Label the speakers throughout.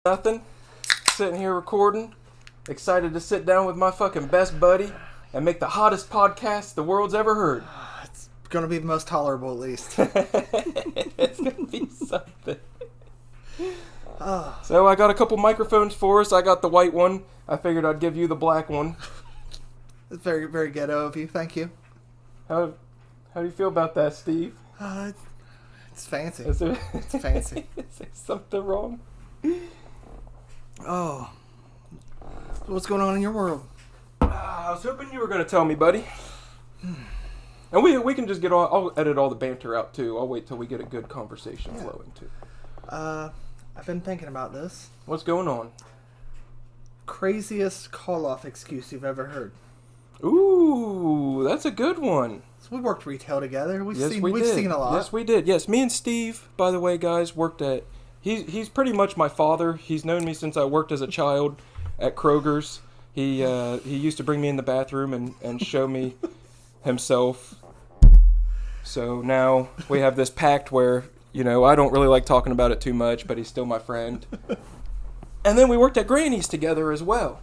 Speaker 1: Nothing. Sitting here recording. Excited to sit down with my fucking best buddy and make the hottest podcast the world's ever heard.
Speaker 2: It's gonna be the most tolerable, at least.
Speaker 1: It's gonna be something. So I got a couple microphones for us. I got the white one. I figured I'd give you the black one.
Speaker 2: It's very, very ghetto of you. Thank you.
Speaker 1: How do you feel about that, Steve?
Speaker 2: It's fancy.
Speaker 1: It's
Speaker 2: fancy.
Speaker 1: Is there something wrong?
Speaker 2: Oh. What's going on in your world?
Speaker 1: I was hoping you were going to tell me, buddy. And we can just get all... I'll edit all the banter out, too. I'll wait till we get a good conversation flowing, too.
Speaker 2: I've been thinking about this.
Speaker 1: What's going on?
Speaker 2: Craziest call-off excuse you've ever heard.
Speaker 1: Ooh, that's a good one.
Speaker 2: So we worked retail together. We've
Speaker 1: Yes,
Speaker 2: seen
Speaker 1: we did.
Speaker 2: seen a lot.
Speaker 1: Yes, we did. Yes, me and Steve, by the way, guys, worked at... He's pretty much my father. He's known me since I worked as a child at Kroger's. He used to bring me in the bathroom and show me himself. So now we have this pact where, you know, I don't really like talking about it too much, but he's still my friend. And then we worked at Granny's together as well.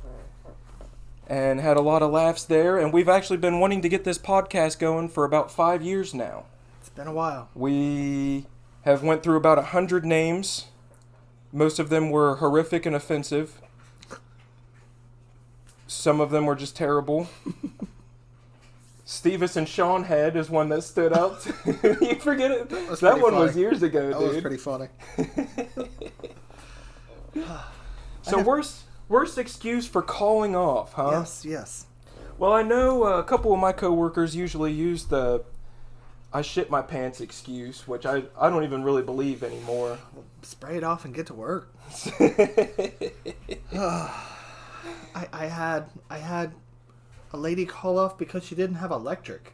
Speaker 1: And had a lot of laughs there. And we've actually been wanting to get this podcast going for about 5 years now.
Speaker 2: It's been a while.
Speaker 1: We have went through about 100 names. Most of them were horrific and offensive. Some of them were just terrible. Stevis and Sean Head is one that stood out. You forget it? That one was years ago, dude.
Speaker 2: That was pretty funny.
Speaker 1: So worst excuse for calling off, huh?
Speaker 2: Yes.
Speaker 1: Well, I know a couple of my coworkers usually use the I shit my pants excuse, which I don't even really believe anymore.
Speaker 2: Well, spray it off and get to work. I had a lady call off because she didn't have electric.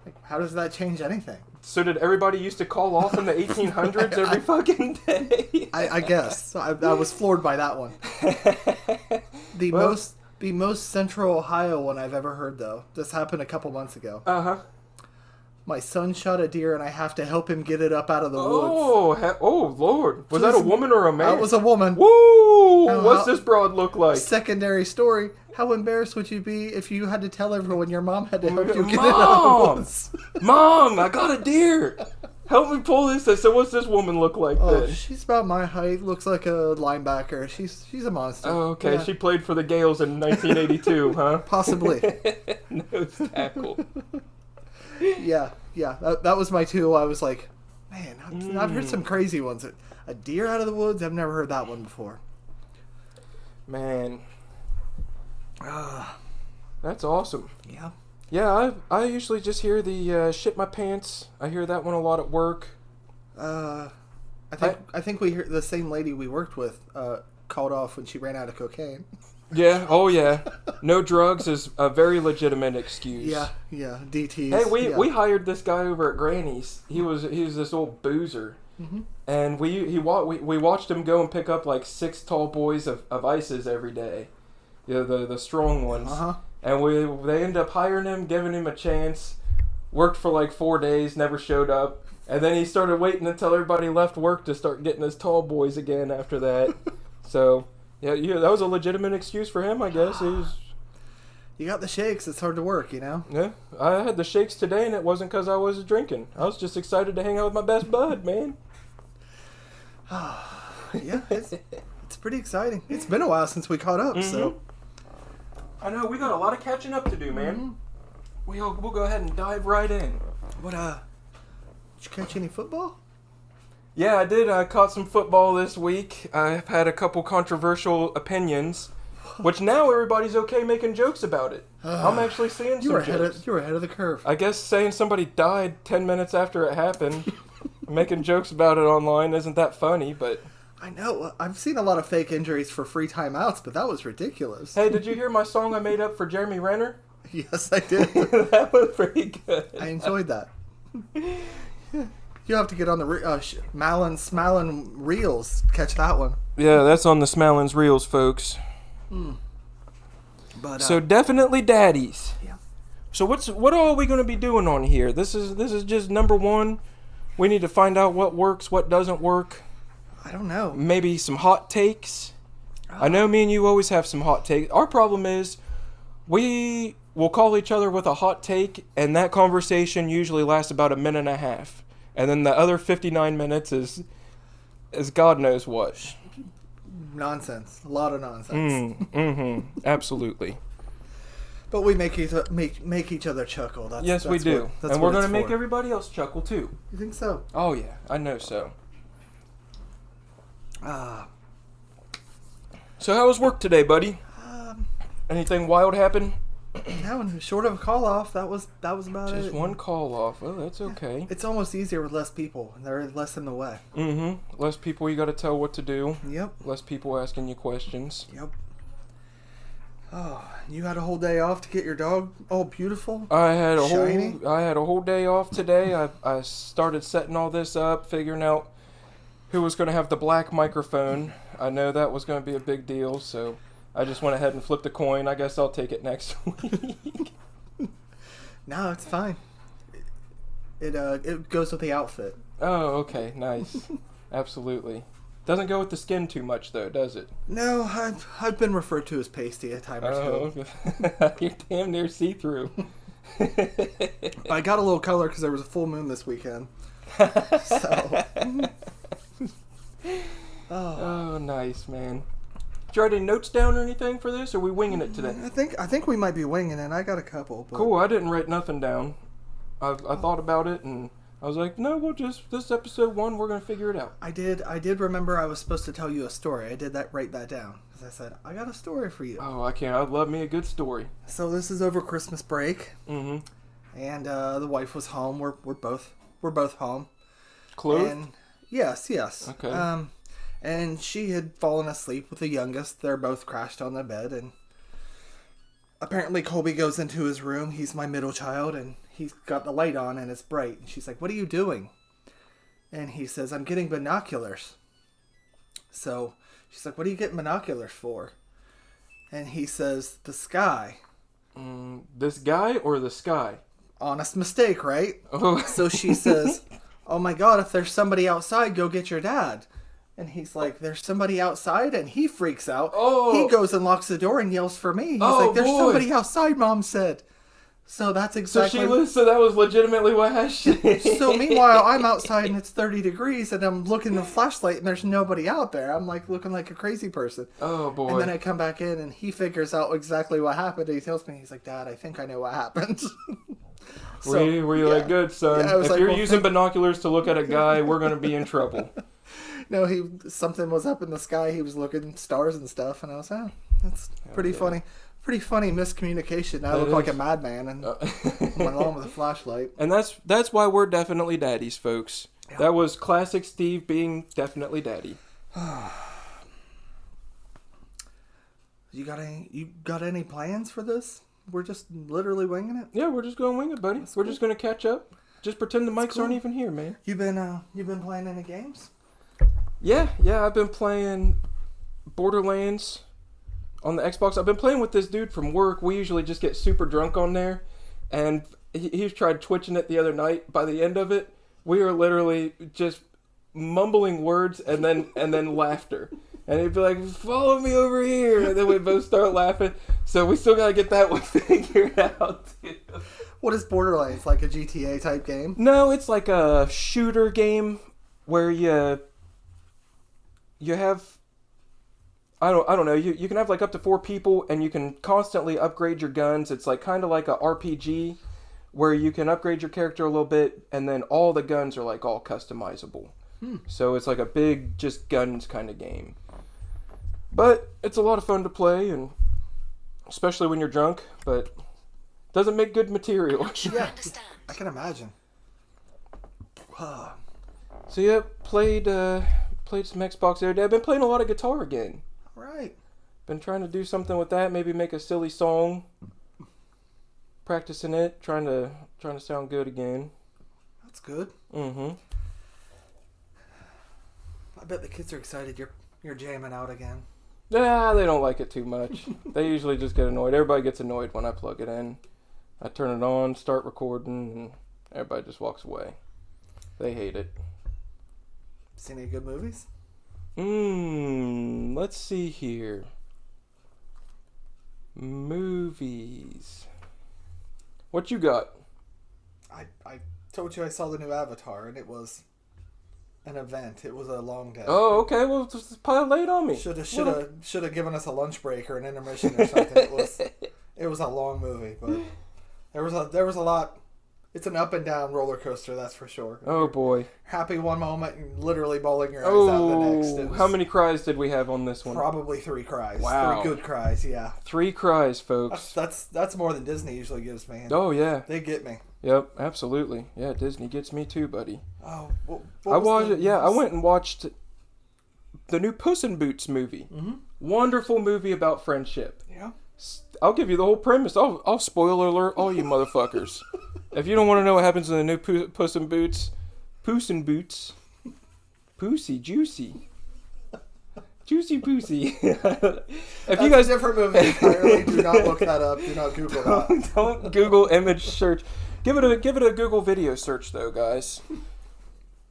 Speaker 2: Like, how does that change anything?
Speaker 1: So did everybody used to call off in the 1800s every fucking day?
Speaker 2: I guess. So I was floored by that one. The most central Ohio one I've ever heard, though. This happened a couple months ago.
Speaker 1: Uh-huh.
Speaker 2: My son shot a deer, and I have to help him get it up out of the woods.
Speaker 1: Oh, Lord. Was that a woman or a man?
Speaker 2: That was a woman.
Speaker 1: Woo! What's this broad look like?
Speaker 2: Secondary story. How embarrassed would you be if you had to tell everyone your mom had to help you get it out of the woods?
Speaker 1: Mom, I got a deer. Help me pull this. So what's this woman look like then?
Speaker 2: She's about my height. Looks like a linebacker. She's a monster.
Speaker 1: Oh, okay.
Speaker 2: Yeah.
Speaker 1: She played for the Gales in 1982, huh?
Speaker 2: Possibly.
Speaker 1: Nose tackle.
Speaker 2: Yeah. That was my two. I was like, man, I've heard some crazy ones. A deer out of the woods? I've never heard that one before.
Speaker 1: Man. That's awesome.
Speaker 2: Yeah.
Speaker 1: Yeah, I usually just hear the shit my pants. I hear that one a lot at work.
Speaker 2: I think we hear the same lady we worked with called off when she ran out of cocaine.
Speaker 1: Yeah, oh yeah. No drugs is a very legitimate excuse.
Speaker 2: Yeah, DTs.
Speaker 1: Hey, we hired this guy over at Granny's. He was this old boozer.
Speaker 2: Mm-hmm.
Speaker 1: And we watched him go and pick up like 6 tall boys of ices every day. You know, the strong ones.
Speaker 2: Uh-huh.
Speaker 1: And they ended up hiring him, giving him a chance. Worked for like 4 days, never showed up. And then he started waiting until everybody left work to start getting his tall boys again after that. So, yeah, that was a legitimate excuse for him, I guess.
Speaker 2: You got the shakes, it's hard to work, you know?
Speaker 1: Yeah, I had the shakes today, and it wasn't because I was drinking. I was just excited to hang out with my best bud, man.
Speaker 2: Yeah, it's pretty exciting. It's been a while since we caught up, so...
Speaker 1: I know, we got a lot of catching up to do, man.
Speaker 2: Mm-hmm.
Speaker 1: We'll go ahead and dive right in.
Speaker 2: What, did you catch any football?
Speaker 1: Yeah, I did. I caught some football this week. I've had a couple controversial opinions, which now everybody's okay making jokes about it. I'm actually seeing some jokes.
Speaker 2: You were ahead of the curve.
Speaker 1: I guess saying somebody died 10 minutes after it happened, making jokes about it online isn't that funny, but...
Speaker 2: I know. I've seen a lot of fake injuries for free timeouts, but that was ridiculous.
Speaker 1: Hey, did you hear my song I made up for Jeremy Renner?
Speaker 2: Yes, I did.
Speaker 1: That was pretty good.
Speaker 2: I enjoyed that. You have to get on the Smallin Reels. Catch that one.
Speaker 1: Yeah, that's on the Smallins Reels, folks.
Speaker 2: But
Speaker 1: so definitely Daddies.
Speaker 2: Yeah.
Speaker 1: So what all are we going to be doing on here? This is just number one. We need to find out what works, what doesn't work.
Speaker 2: I don't know.
Speaker 1: Maybe some hot takes. I know me and you always have some hot takes. Our problem is we will call each other with a hot take, and that conversation usually lasts about a minute and a half. And then the other 59 minutes is God knows what.
Speaker 2: Nonsense. A lot of nonsense.
Speaker 1: Absolutely.
Speaker 2: But we make each other chuckle.
Speaker 1: Yes, we do. And we're going to make everybody else chuckle, too.
Speaker 2: You think so?
Speaker 1: Oh, yeah. I know so. So how was work today, buddy? Anything wild happen?
Speaker 2: No, short of a call off, that was about it.
Speaker 1: Just one call off. Oh, that's okay.
Speaker 2: It's almost easier with less people, and they're less in the way.
Speaker 1: Less people you got to tell what to do.
Speaker 2: Yep.
Speaker 1: Less people asking you questions.
Speaker 2: Yep. Oh, you had a whole day off to get your dog all beautiful?
Speaker 1: I had a whole day off today. I started setting all this up, figuring out who was going to have the black microphone. I know that was going to be a big deal, so I just went ahead and flipped a coin. I guess I'll take it next week.
Speaker 2: No, it's fine. It goes with the outfit.
Speaker 1: Oh, okay, nice. Absolutely. Doesn't go with the skin too much, though, does it?
Speaker 2: No, I've been referred to as pasty a time or two.
Speaker 1: Okay. You're damn near see-through.
Speaker 2: I got a little color because there was a full moon this weekend. So.
Speaker 1: Oh, nice, man. Did you write any notes down or anything for this, or are we winging it today?
Speaker 2: I think we might be winging it. I got a couple. But...
Speaker 1: Cool, I didn't write nothing down. I thought about it, and I was like, no, this is episode 1, we're going to figure it out.
Speaker 2: I did remember I was supposed to tell you a story. I did write that down. Because I said, I got a story for you.
Speaker 1: Oh, I can't. I'd love me a good story.
Speaker 2: So this is over Christmas break.
Speaker 1: Mm-hmm.
Speaker 2: And the wife was home. We're both home.
Speaker 1: Clothed?
Speaker 2: And yes.
Speaker 1: Okay.
Speaker 2: And she had fallen asleep with the youngest. They're both crashed on the bed, and apparently Colby goes into his room. He's my middle child, and he's got the light on, and it's bright. And she's like, "What are you doing?" And he says, "I'm getting binoculars." So she's like, "What are you getting binoculars for?" And he says, "The sky."
Speaker 1: This guy or the sky?
Speaker 2: Honest mistake, right?
Speaker 1: Oh.
Speaker 2: So she says, "Oh my God, if there's somebody outside, go get your dad." And he's like, "There's somebody outside?" And he freaks out.
Speaker 1: Oh.
Speaker 2: He goes and locks the door and yells for me. He's like, "There's somebody outside," Mom said. So that's exactly...
Speaker 1: So that was legitimately what happened.
Speaker 2: So meanwhile, I'm outside and it's 30 degrees and I'm looking at the flashlight and there's nobody out there. I'm like looking like a crazy person.
Speaker 1: Oh, boy.
Speaker 2: And then I come back in and he figures out exactly what happened. And he tells me, he's like, "Dad, I think I know what happened."
Speaker 1: So, were you like, "Good, son.
Speaker 2: Yeah,
Speaker 1: if
Speaker 2: like,
Speaker 1: you're using binoculars to look at a guy, we're going to be in trouble."
Speaker 2: No, something was up in the sky. He was looking at stars and stuff, and I was, that's pretty funny. Pretty funny miscommunication. I look like a madman, and I'm along with a flashlight.
Speaker 1: And that's why we're definitely daddies, folks. Yeah. That was classic Steve being definitely daddy.
Speaker 2: You got any plans for this? We're just literally winging it.
Speaker 1: Yeah, we're just going to wing it, buddy. We're just going to catch up. Just pretend the mics aren't even here, man.
Speaker 2: You been playing any games?
Speaker 1: Yeah, I've been playing Borderlands on the Xbox. I've been playing with this dude from work. We usually just get super drunk on there, and he's tried twitching it the other night. By the end of it, we are literally just mumbling words and then laughter. And he'd be like, "Follow me over here," and then we both start laughing. So we still gotta get that one figured out, too.
Speaker 2: What is Borderlands? Like a GTA type game?
Speaker 1: No, it's like a shooter game where you have, I don't know, you can have like up to 4 people and you can constantly upgrade your guns. It's like kind of like a RPG where you can upgrade your character a little bit and then all the guns are like all customizable. So it's like a big just guns kind of game. But it's a lot of fun to play, and especially when you're drunk, but doesn't make good material.
Speaker 2: Yeah, I can imagine.
Speaker 1: So yeah, played some Xbox the other day. I've been playing a lot of guitar again.
Speaker 2: All right.
Speaker 1: Been trying to do something with that. Maybe make a silly song. Practicing it. Trying to sound good again.
Speaker 2: That's good.
Speaker 1: Mm-hmm.
Speaker 2: I bet the kids are excited you're jamming out again.
Speaker 1: Yeah, they don't like it too much. They usually just get annoyed. Everybody gets annoyed when I plug it in. I turn it on, start recording, and everybody just walks away. They hate it.
Speaker 2: Seen any good movies?
Speaker 1: Let's see here. Movies. What you got?
Speaker 2: I told you I saw the new Avatar, and it was an event. It was a long day.
Speaker 1: Oh, okay. Well, just pile late on me.
Speaker 2: Should have given us a lunch break or an intermission or something. It was a long movie, but there was a lot. It's an up and down roller coaster, that's for sure.
Speaker 1: Oh boy!
Speaker 2: Happy one moment and literally bawling your eyes out the next.
Speaker 1: How many cries did we have on this one?
Speaker 2: Probably 3 cries.
Speaker 1: Wow,
Speaker 2: 3 good cries. Yeah.
Speaker 1: 3 cries, folks.
Speaker 2: That's more than Disney usually gives me.
Speaker 1: Oh yeah.
Speaker 2: They get me.
Speaker 1: Yep, absolutely. Yeah, Disney gets me too, buddy.
Speaker 2: Oh,
Speaker 1: I watched it. Yeah, I went and watched the new Puss in Boots movie.
Speaker 2: Mm-hmm.
Speaker 1: Wonderful movie about friendship.
Speaker 2: Yeah.
Speaker 1: I'll give you the whole premise. I'll spoiler alert all you motherfuckers. If you don't want to know what happens in the new Puss in Boots, Pussy Juicy. Juicy Pussy. If you guys
Speaker 2: a different movie entirely, do not look that up. Do not Google that.
Speaker 1: Don't Google image search. Give it a Google video search though, guys.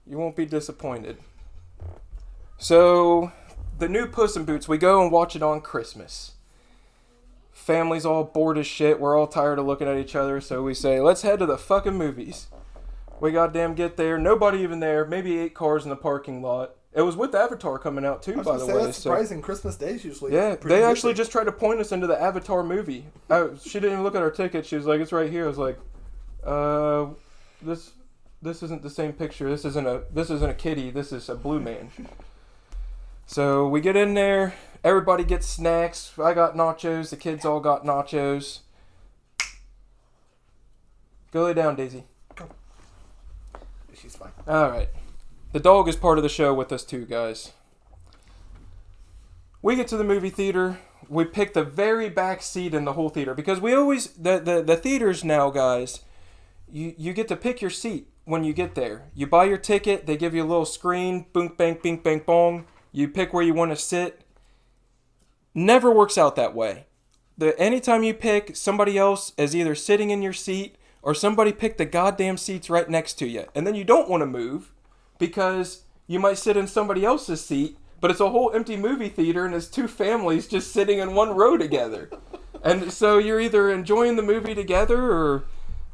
Speaker 1: You won't be disappointed. So, the new Puss in Boots, we go and watch it on Christmas. Family's all bored as shit. We're all tired of looking at each other, so we say, let's head to the fucking movies. We goddamn get there. Nobody even there. Maybe 8 cars in the parking lot. It was with Avatar coming out too, by the way.
Speaker 2: That's surprising. Christmas Day's usually.
Speaker 1: Yeah, they actually just tried to point us into the Avatar movie. She didn't even look at our ticket. She was like, "It's right here." I was like, this isn't the same picture. This isn't a kitty. This is a blue man." So we get in there. Everybody gets snacks. I got nachos. The kids all got nachos. Go lay down, Daisy.
Speaker 2: Go. She's fine.
Speaker 1: All right. The dog is part of the show with us too, guys. We get to the movie theater. We pick the very back seat in the whole theater because we always the theaters now, guys. You get to pick your seat when you get there. You buy your ticket. They give you a little screen. Boom, bang, bing, bang, bong. You pick where you want to sit. Never works out that way. Anytime you pick, somebody else is either sitting in your seat or somebody picked the goddamn seats right next to you, and then you don't want to move. Because you might sit in somebody else's seat, but it's a whole empty movie theater and it's 2 families just sitting in one row together. And so you're either enjoying the movie together or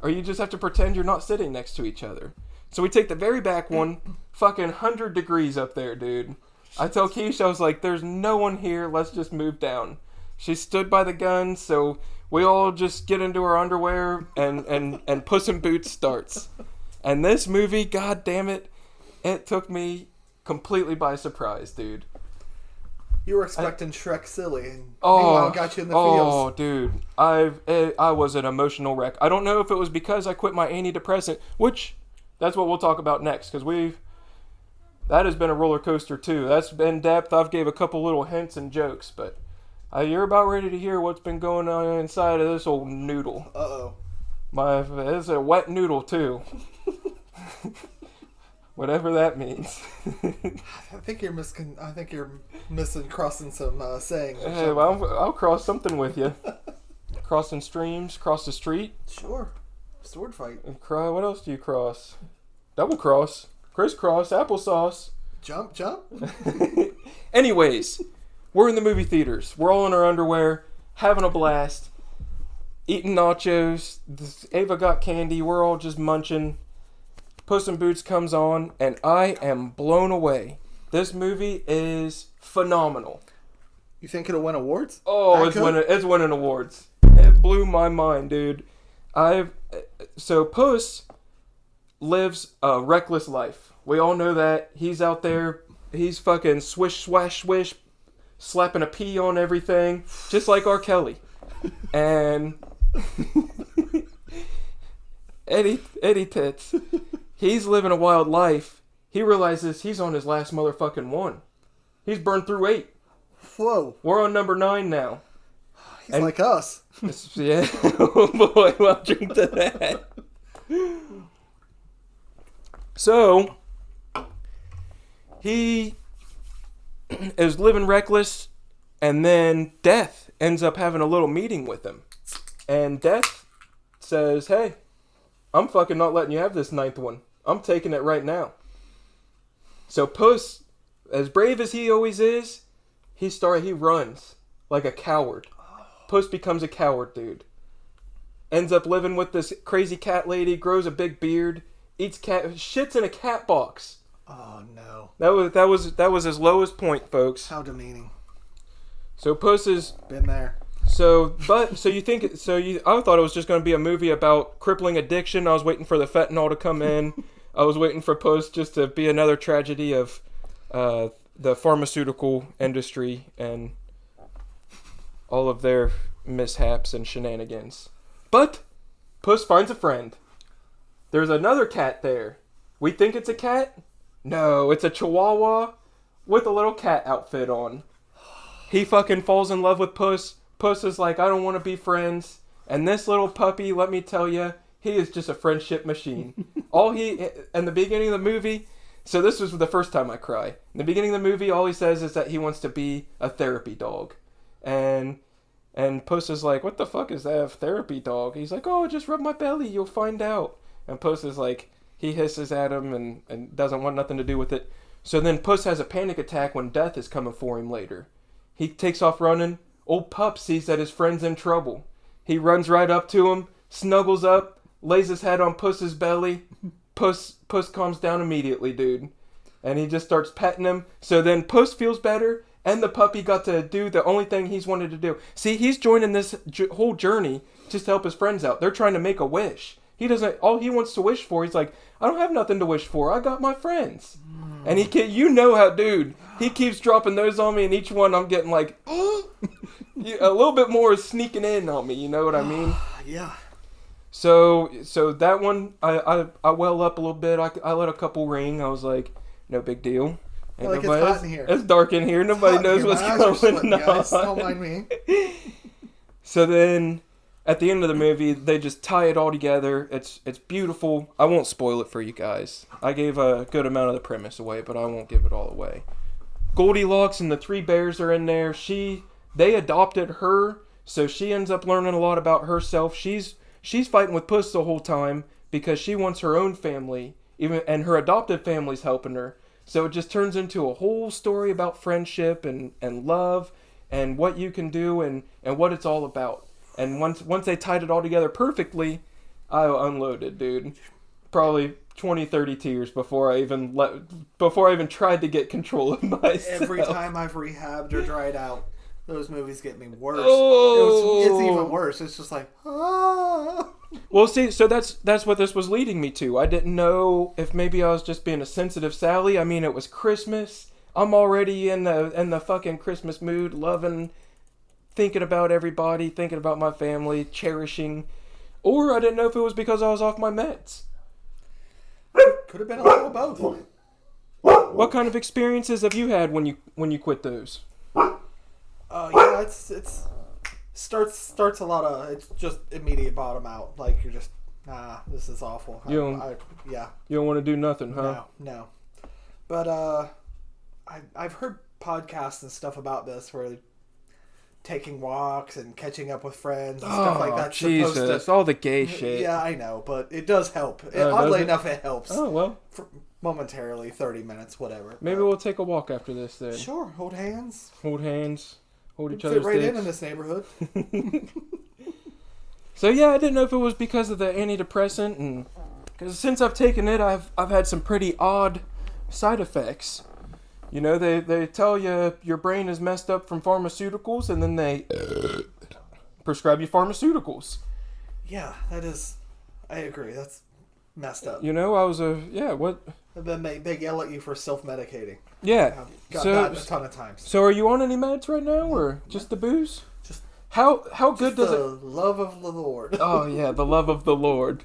Speaker 1: you just have to pretend you're not sitting next to each other. So we take the very back one, fucking 100 degrees up there, dude. I tell Keisha, I was like, there's no one here, let's just move down. She stood by the gun, so we all just get into our underwear and Puss in Boots starts. And this movie, god damn it, it took me completely by surprise, dude.
Speaker 2: You were expecting Shrek silly, and meanwhile got you in the feels. Oh,
Speaker 1: dude, I was an emotional wreck. I don't know if it was because I quit my antidepressant, which that's what we'll talk about next, because that has been a roller coaster too. That's been depth. I've gave a couple little hints and jokes, but you're about ready to hear what's been going on inside of this old noodle.
Speaker 2: Uh-oh.
Speaker 1: It's a wet noodle too. Whatever that means.
Speaker 2: I think you're missing crossing some saying.
Speaker 1: Hey, well, I'll cross something with you. Crossing streams, cross the street.
Speaker 2: Sure. Sword fight.
Speaker 1: What else do you cross? Double cross, crisscross, applesauce.
Speaker 2: Jump.
Speaker 1: Anyways, we're in the movie theaters. We're all in our underwear, having a blast, eating nachos. Ava got candy. We're all just munching. Puss in Boots comes on, and I am blown away. This movie is phenomenal.
Speaker 2: You think it'll win awards?
Speaker 1: Oh, it's winning awards. It blew my mind, dude. So Puss lives a reckless life. We all know that. He's out there. He's fucking swish, swash, swish, slapping a pee on everything, just like R. Kelly. And Eddie Tits. He's living a wild life. He realizes he's on his last motherfucking one. He's burned through 8.
Speaker 2: Whoa.
Speaker 1: We're on number 9 now.
Speaker 2: He's like us.
Speaker 1: Yeah. Oh boy, well, drink to that. So, he is living reckless, and then Death ends up having a little meeting with him. And Death says, hey, I'm fucking not letting you have this 9th one. I'm taking it right now. So Puss as brave as he always is, he runs like a coward. Puss becomes a coward, dude. Ends up living with this crazy cat lady, grows a big beard, eats cat, shits in a cat box.
Speaker 2: Oh no.
Speaker 1: That was his lowest point, folks.
Speaker 2: How demeaning.
Speaker 1: So Puss is
Speaker 2: been there.
Speaker 1: I thought it was just going to be a movie about crippling addiction. I was waiting for the fentanyl to come in. I was waiting for Puss just to be another tragedy of the pharmaceutical industry and all of their mishaps and shenanigans. But Puss finds a friend. There's another cat there. We think it's a cat? No, it's a chihuahua with a little cat outfit on. He fucking falls in love with Puss. Puss is like, I don't want to be friends. And this little puppy, let me tell you, he is just a friendship machine. In the beginning of the movie, so this was the first time I cry. In the beginning of the movie, all he says is that he wants to be a therapy dog. And Puss is like, what the fuck is that, a therapy dog? He's like, oh, just rub my belly, you'll find out. And Puss is like, he hisses at him and doesn't want nothing to do with it. So then Puss has a panic attack when death is coming for him later. He takes off running. Old Pup sees that his friend's in trouble. He runs right up to him, snuggles up, lays his head on Puss's belly. Puss calms down immediately, dude. And he just starts petting him. So then Puss feels better, and the puppy got to do the only thing he's wanted to do. See, he's joining this whole journey just to help his friends out. They're trying to make a wish. All he wants to wish for, he's like, I don't have nothing to wish for. I got my friends. And he keeps dropping those on me, and each one I'm getting like, a little bit more is sneaking in on me, you know what I mean?
Speaker 2: Yeah.
Speaker 1: So that one, I well up a little bit. I let a couple ring. I was like, no big deal.
Speaker 2: And it's hot in here.
Speaker 1: It's dark in here. Nobody knows what's going on.
Speaker 2: Guys. Don't mind me.
Speaker 1: So then, at the end of the movie, they just tie it all together. It's beautiful. I won't spoil it for you guys. I gave a good amount of the premise away, but I won't give it all away. Goldilocks and the three bears are in there. They adopted her, so she ends up learning a lot about herself. She's fighting with Puss the whole time because she wants her own family, and her adopted family's helping her. So it just turns into a whole story about friendship and love and what you can do and what it's all about. And once they tied it all together perfectly, I unloaded, dude. Probably 20, 30 tears before I even tried to get control of myself.
Speaker 2: Every time I've rehabbed or dried out, those movies get me worse.
Speaker 1: Oh.
Speaker 2: It's even worse. It's just like, ah.
Speaker 1: Well, see, so that's what this was leading me to. I didn't know if maybe I was just being a sensitive Sally. I mean, it was Christmas. I'm already in the fucking Christmas mood, loving, thinking about everybody, thinking about my family, cherishing. Or I didn't know if it was because I was off my meds.
Speaker 2: Could have been a little of both.
Speaker 1: What kind of experiences have you had when you quit those?
Speaker 2: Yeah, it's starts a lot of, it's just immediate bottom out. Like you're just, this is awful.
Speaker 1: You don't want to do nothing, huh?
Speaker 2: No. But I've heard podcasts and stuff about this where they're taking walks and catching up with friends and stuff like that.
Speaker 1: Jesus, all the gay shit.
Speaker 2: Yeah, I know, but it does help. Oddly enough, it helps.
Speaker 1: Oh, well.
Speaker 2: Momentarily, 30 minutes, whatever.
Speaker 1: Maybe we'll take a walk after this then.
Speaker 2: Sure, hold hands.
Speaker 1: Hold each
Speaker 2: Fit
Speaker 1: other's
Speaker 2: right
Speaker 1: dicks.
Speaker 2: in this neighborhood.
Speaker 1: So yeah, I didn't know if it was because of the antidepressant, and because since I've taken it, I've had some pretty odd side effects. You know, they tell you your brain is messed up from pharmaceuticals, and then they prescribe you pharmaceuticals.
Speaker 2: Yeah, I agree. That's messed up.
Speaker 1: You know, what?
Speaker 2: Then they yell at you for self-medicating.
Speaker 1: Yeah.
Speaker 2: I've got that a ton of times.
Speaker 1: So are you on any meds right now, or just the booze?
Speaker 2: Just
Speaker 1: how good does it?
Speaker 2: The love of the Lord.
Speaker 1: Oh yeah, the love of the Lord.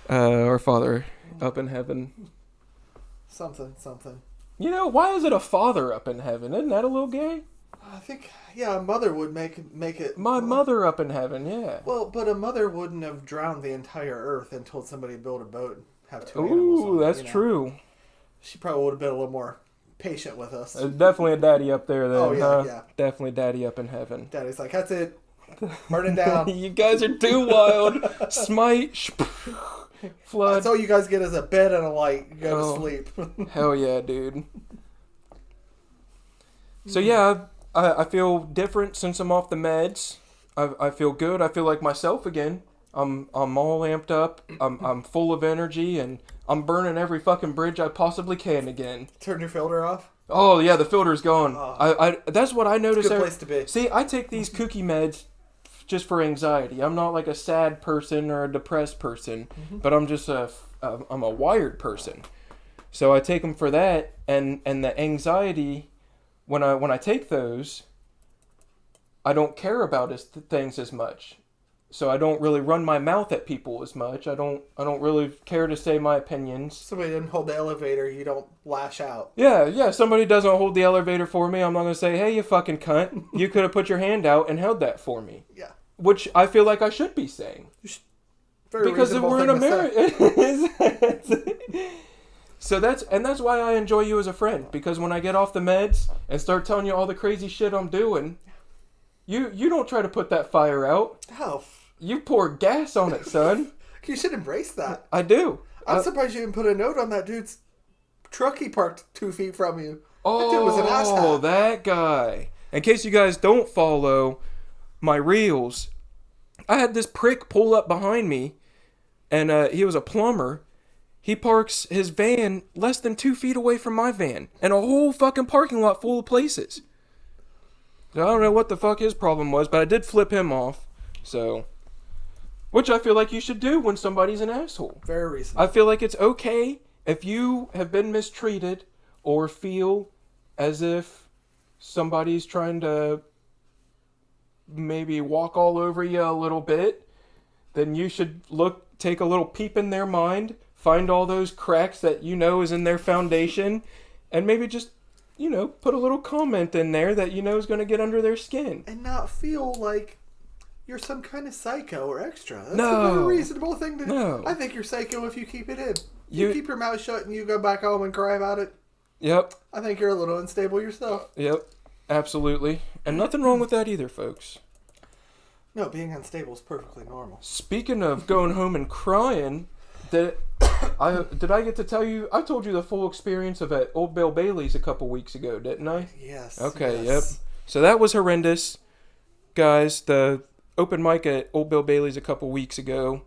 Speaker 1: Our Father up in heaven.
Speaker 2: Something.
Speaker 1: You know, why is it a father up in heaven? Isn't that a little gay?
Speaker 2: I think, a mother would make it.
Speaker 1: My mother up in heaven, yeah.
Speaker 2: Well, but a mother wouldn't have drowned the entire earth and told somebody to build a boat and have two animals.
Speaker 1: Ooh, that's true.
Speaker 2: She probably would have been a little more patient with us.
Speaker 1: Definitely a daddy up there, then.
Speaker 2: Oh, yeah,
Speaker 1: huh?
Speaker 2: yeah.
Speaker 1: Definitely daddy up in heaven.
Speaker 2: Daddy's like, that's it. Burn it down.
Speaker 1: You guys are too wild. Smite. Flood.
Speaker 2: That's all you guys get is a bed and a light. You go to sleep.
Speaker 1: Hell yeah, dude. So yeah, I feel different since I'm off the meds. I feel good. I feel like myself again. I'm all amped up. I'm full of energy, and I'm burning every fucking bridge I possibly can again.
Speaker 2: Turn your filter off.
Speaker 1: Oh yeah, the filter's gone.
Speaker 2: Oh.
Speaker 1: I that's what I notice.
Speaker 2: Good place to be.
Speaker 1: See, I take these kooky meds just for anxiety. I'm not like a sad person or a depressed person, but I'm just I'm a wired person. So I take them for that, and the anxiety when I take those, I don't care about things as much. So I don't really run my mouth at people as much. I don't really care to say my opinions.
Speaker 2: Somebody didn't hold the elevator, you don't lash out.
Speaker 1: Yeah. Somebody doesn't hold the elevator for me, I'm not gonna say, "Hey, you fucking cunt! You could have put your hand out and held that for me."
Speaker 2: Yeah.
Speaker 1: Which I feel like I should be saying.
Speaker 2: Very
Speaker 1: Because
Speaker 2: reasonable
Speaker 1: we're in
Speaker 2: thing to say.
Speaker 1: America. So that's why I enjoy you as a friend. Because when I get off the meds and start telling you all the crazy shit I'm doing, you don't try to put that fire out.
Speaker 2: Oh.
Speaker 1: You pour gas on it, son.
Speaker 2: You should embrace that.
Speaker 1: I do.
Speaker 2: I'm surprised you didn't put a note on that dude's truck he parked 2 feet from you.
Speaker 1: Oh,
Speaker 2: that dude was an asshat.
Speaker 1: That guy. In case you guys don't follow my reels, I had this prick pull up behind me, and he was a plumber. He parks his van less than 2 feet away from my van, and a whole fucking parking lot full of places. So I don't know what the fuck his problem was, but I did flip him off. So, which I feel like you should do when somebody's an asshole.
Speaker 2: Very reasonable.
Speaker 1: I feel like it's okay if you have been mistreated or feel as if somebody's trying to maybe walk all over you a little bit, then you should take a little peep in their mind, find all those cracks that you know is in their foundation, and maybe just, put a little comment in there that you know is going to get under their skin.
Speaker 2: And not feel like you're some kind of psycho or extra. That's
Speaker 1: No.
Speaker 2: a very reasonable thing to do.
Speaker 1: No.
Speaker 2: I think you're psycho if you keep it in. You keep your mouth shut and you go back home and cry about it.
Speaker 1: Yep.
Speaker 2: I think you're a little unstable yourself.
Speaker 1: Yep. Absolutely. And nothing wrong with that either, folks.
Speaker 2: No, being unstable is perfectly normal.
Speaker 1: Speaking of going home and crying, did I get to tell you? I told you the full experience of at Old Bill Bailey's a couple weeks ago, didn't I?
Speaker 2: Yes.
Speaker 1: Okay,
Speaker 2: yes.
Speaker 1: Yep. So that was horrendous. Guys, the open mic at Old Bill Bailey's a couple weeks ago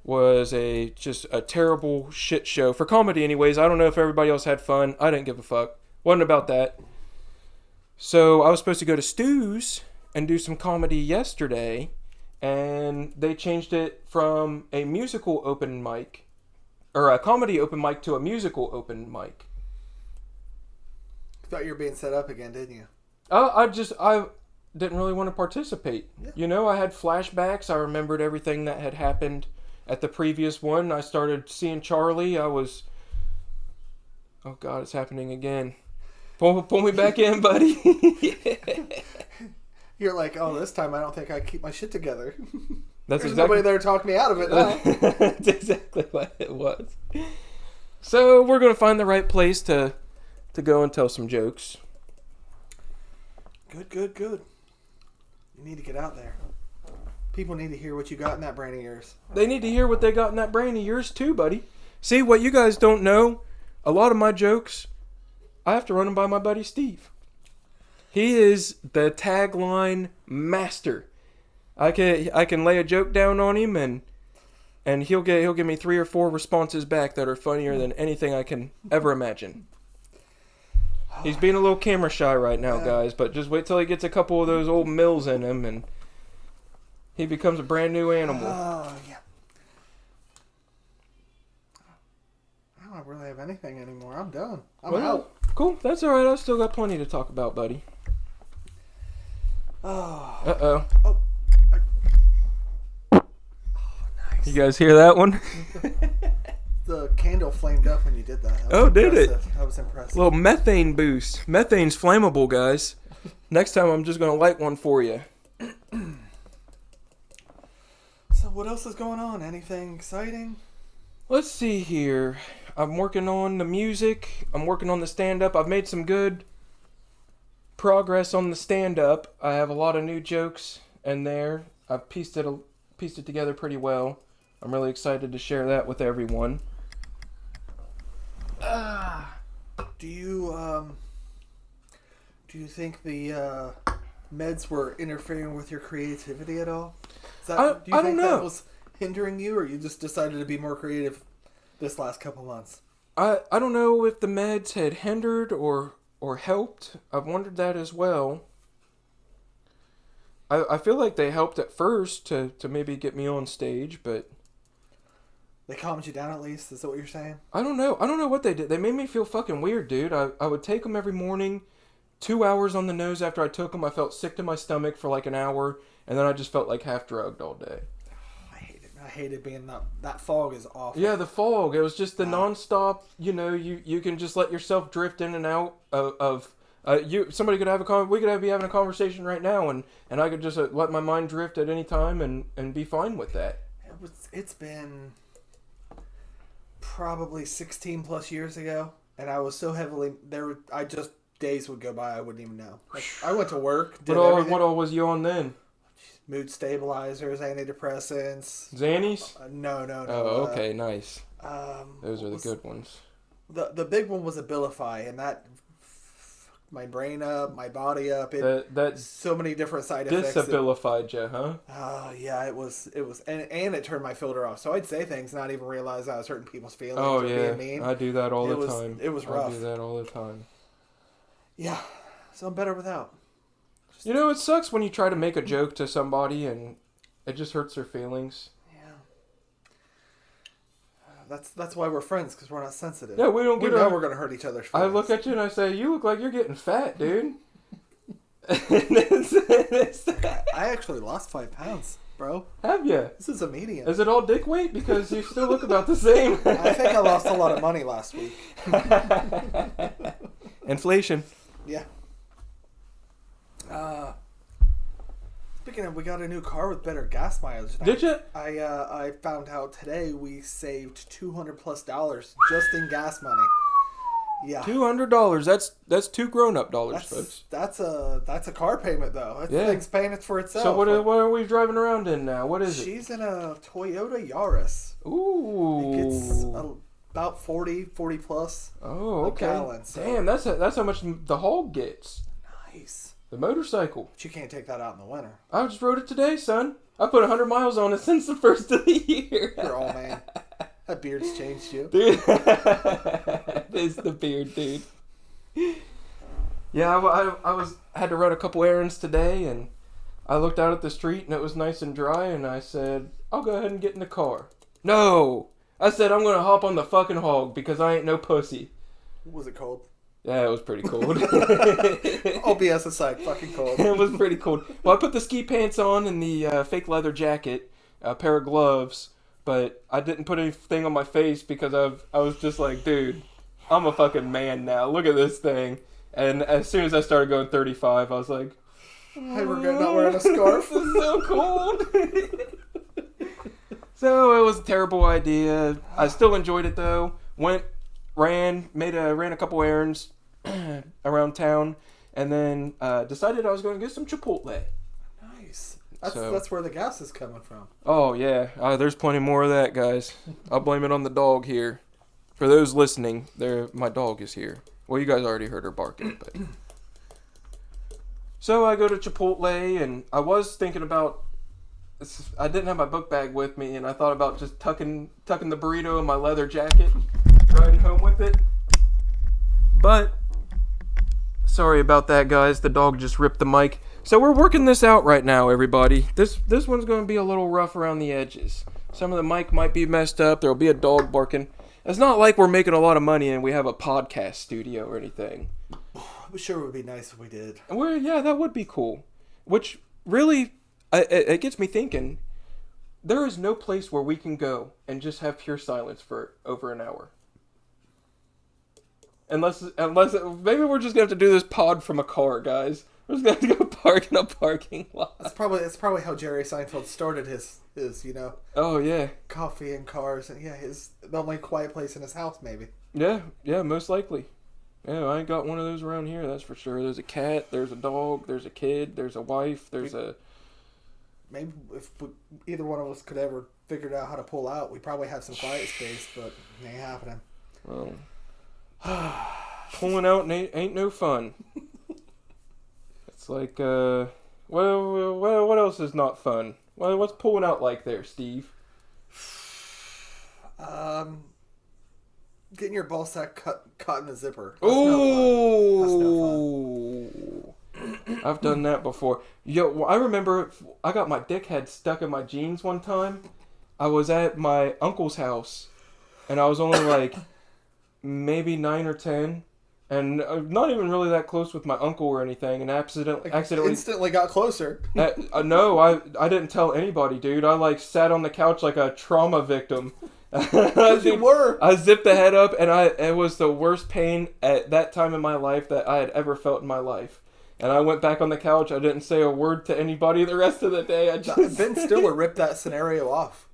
Speaker 1: was just a terrible shit show. For comedy anyways. I don't know if everybody else had fun. I didn't give a fuck. Wasn't about that. So I was supposed to go to Stu's and do some comedy yesterday, and they changed it from a musical open mic, or a comedy open mic, to a musical open mic.
Speaker 2: Thought you were being set up again, didn't you?
Speaker 1: I didn't really want to participate.
Speaker 2: Yeah.
Speaker 1: I had flashbacks. I remembered everything that had happened at the previous one. I started seeing Charlie. Oh God, it's happening again. Pull me back in, buddy.
Speaker 2: You're like, oh, this time I don't think I keep my shit together.
Speaker 1: There's
Speaker 2: nobody there to talk me out of it now.
Speaker 1: That's exactly what it was. So we're going to find the right place to go and tell some jokes.
Speaker 2: Good. You need to get out there. People need to hear what you got in that brain of yours.
Speaker 1: They need to hear what they got in that brain of yours too, buddy. See, what you guys don't know, a lot of my jokes, I have to run them by my buddy Steve. He is the tagline master. I can lay a joke down on him and he'll give me 3 or 4 responses back that are funnier than anything I can ever imagine. He's being a little camera shy right now, guys, but just wait till he gets a couple of those old mills in him and he becomes a brand new animal.
Speaker 2: Oh, yeah. I don't really have anything anymore. I'm done. I'm out.
Speaker 1: Cool. That's all right. I've still got plenty to talk about, buddy.
Speaker 2: Oh.
Speaker 1: Uh-oh.
Speaker 2: Oh. Nice.
Speaker 1: You guys hear that one?
Speaker 2: The candle flamed up when you did that.
Speaker 1: Did it?
Speaker 2: That was impressive.
Speaker 1: Little methane boost. Methane's flammable, guys. Next time I'm just going to light one for you.
Speaker 2: So what else is going on? Anything exciting?
Speaker 1: Let's see here. I'm working on the music. I'm working on the stand-up. I've made some good progress on the stand-up. I have a lot of new jokes in there. I've pieced it together pretty well. I'm really excited to share that with everyone.
Speaker 2: Do you Do you think the meds were interfering with your creativity at all? Do you
Speaker 1: I
Speaker 2: think
Speaker 1: don't know.
Speaker 2: that was hindering you, or you just decided to be more creative this last couple months?
Speaker 1: I don't know if the meds had hindered or helped. I've wondered that as well. I feel like they helped at first to maybe get me on stage, but
Speaker 2: They calmed you down at least? Is that what you're saying?
Speaker 1: I don't know. I don't know what they did. They made me feel fucking weird, dude. I would take them every morning, 2 hours on the nose after I took them. I felt sick to my stomach for like an hour, and then I just felt like half drugged all day.
Speaker 2: I hate it. I hated being that fog is awful.
Speaker 1: Yeah, the fog. It was just the nonstop. You can just let yourself drift in and out of somebody could have we could be having a conversation right now, and I could just let my mind drift at any time and be fine with that.
Speaker 2: It's been probably 16 plus years ago, and I was so heavily there. Days would go by I wouldn't even know. Like, I went to work. Did everything.
Speaker 1: What all was you on then?
Speaker 2: Mood stabilizers, antidepressants.
Speaker 1: Xannies?
Speaker 2: No.
Speaker 1: Oh, okay, nice. Those are the
Speaker 2: was-
Speaker 1: good ones.
Speaker 2: The big one was Abilify, and that fucked my brain up, my body up.
Speaker 1: That
Speaker 2: So many different side effects.
Speaker 1: disabilified you, huh?
Speaker 2: Yeah, it was, and it turned my filter off. So I'd say things, not even realize I was hurting people's feelings.
Speaker 1: Oh
Speaker 2: or
Speaker 1: yeah,
Speaker 2: being mean.
Speaker 1: I do that all the time.
Speaker 2: It was rough.
Speaker 1: I do that all the time.
Speaker 2: Yeah, so I'm better without.
Speaker 1: You know, it sucks when you try to make a joke to somebody and it just hurts their feelings.
Speaker 2: Yeah. That's why we're friends, because we're not sensitive.
Speaker 1: Yeah, we don't get.
Speaker 2: We know we're gonna hurt each other's
Speaker 1: I
Speaker 2: feelings.
Speaker 1: look at you and I say, "You look like you're getting fat, dude."
Speaker 2: I actually lost 5 pounds, bro.
Speaker 1: Have you?
Speaker 2: This is a medium.
Speaker 1: Is it all dick weight? Because you still look about the same.
Speaker 2: I think I lost a lot of money last week.
Speaker 1: Inflation.
Speaker 2: Yeah. Speaking of, we got a new car with better gas mileage.
Speaker 1: Did you?
Speaker 2: I found out today we saved $200+ just in gas money. Yeah.
Speaker 1: $200. That's $2 grown-up dollars, folks.
Speaker 2: That's a car payment though. That
Speaker 1: Yeah.
Speaker 2: thing's paying it for itself.
Speaker 1: So what are we driving around in now? What is it?
Speaker 2: She's in a Toyota Yaris.
Speaker 1: Ooh.
Speaker 2: It gets about 40 plus.
Speaker 1: Oh, okay.
Speaker 2: a gallon, so-
Speaker 1: Damn, that's how much the Hog gets.
Speaker 2: Nice.
Speaker 1: The motorcycle.
Speaker 2: But you can't take that out in the winter.
Speaker 1: I just rode it today, son. I put 100 miles on it since the first of the year.
Speaker 2: You're all man. That beard's changed you.
Speaker 1: Dude. It's the beard, dude. Yeah, I had to run a couple errands today, and I looked out at the street, and it was nice and dry, and I said, I'll go ahead and get in the car. No! I said, I'm going to hop on the fucking Hog, because I ain't no pussy.
Speaker 2: Was it cold?
Speaker 1: Yeah, it was pretty cold.
Speaker 2: All BS aside, fucking cold.
Speaker 1: It was pretty cold. Well, I put the ski pants on and the fake leather jacket, a pair of gloves, but I didn't put anything on my face because I was just like, dude, I'm a fucking man now. Look at this thing. And as soon as I started going 35, I was like,
Speaker 2: I regret not wearing a scarf.
Speaker 1: This is so cold. So it was a terrible idea. I still enjoyed it though. Ran a couple errands around town, and then decided I was going to get some Chipotle.
Speaker 2: Nice. That's where the gas is coming from.
Speaker 1: Oh yeah, there's plenty more of that, guys. I'll blame it on the dog here. For those listening, my dog is here. Well, you guys already heard her barking, but so I go to Chipotle, and I was thinking about. I didn't have my book bag with me, and I thought about just tucking the burrito in my leather jacket, riding home with it. But sorry about that, guys. The dog just ripped the mic. So we're working this out right now, everybody. This one's going to be a little rough around the edges. Some of the mic might be messed up. There'll be a dog barking. It's not like we're making a lot of money and we have a podcast studio or anything.
Speaker 2: I'm sure it would be nice if we did.
Speaker 1: Yeah, that would be cool. Which really, it gets me thinking. There is no place where we can go and just have pure silence for over an hour. Unless maybe we're just gonna have to do this pod from a car, guys. We're just gonna have to go park in a parking lot.
Speaker 2: That's probably how Jerry Seinfeld started his
Speaker 1: Oh yeah.
Speaker 2: coffee and cars, and the only quiet place in his house maybe.
Speaker 1: Yeah, most likely. Yeah, I ain't got one of those around here, that's for sure. There's a cat, there's a dog, there's a kid, there's a wife,
Speaker 2: Maybe if either one of us could ever figure out how to pull out, we probably have some quiet space, but it ain't happening.
Speaker 1: Well, pulling out ain't no fun. It's like, what else is not fun? What's pulling out like there, Steve?
Speaker 2: Getting your ball sack caught in a zipper.
Speaker 1: That's Ooh!
Speaker 2: No fun.
Speaker 1: I've done that before. Yo, I remember I got my dickhead stuck in my jeans one time. I was at my uncle's house, and I was only like maybe 9 or 10, and not even really that close with my uncle or anything, and accidentally
Speaker 2: instantly got closer.
Speaker 1: No, I didn't tell anybody, dude. I like sat on the couch like a trauma victim.
Speaker 2: You were.
Speaker 1: I zipped the head up, and it was the worst pain at that time in my life that I had ever felt in my life. And I went back on the couch. I didn't say a word to anybody the rest of the day.
Speaker 2: Ben Stiller ripped that scenario off.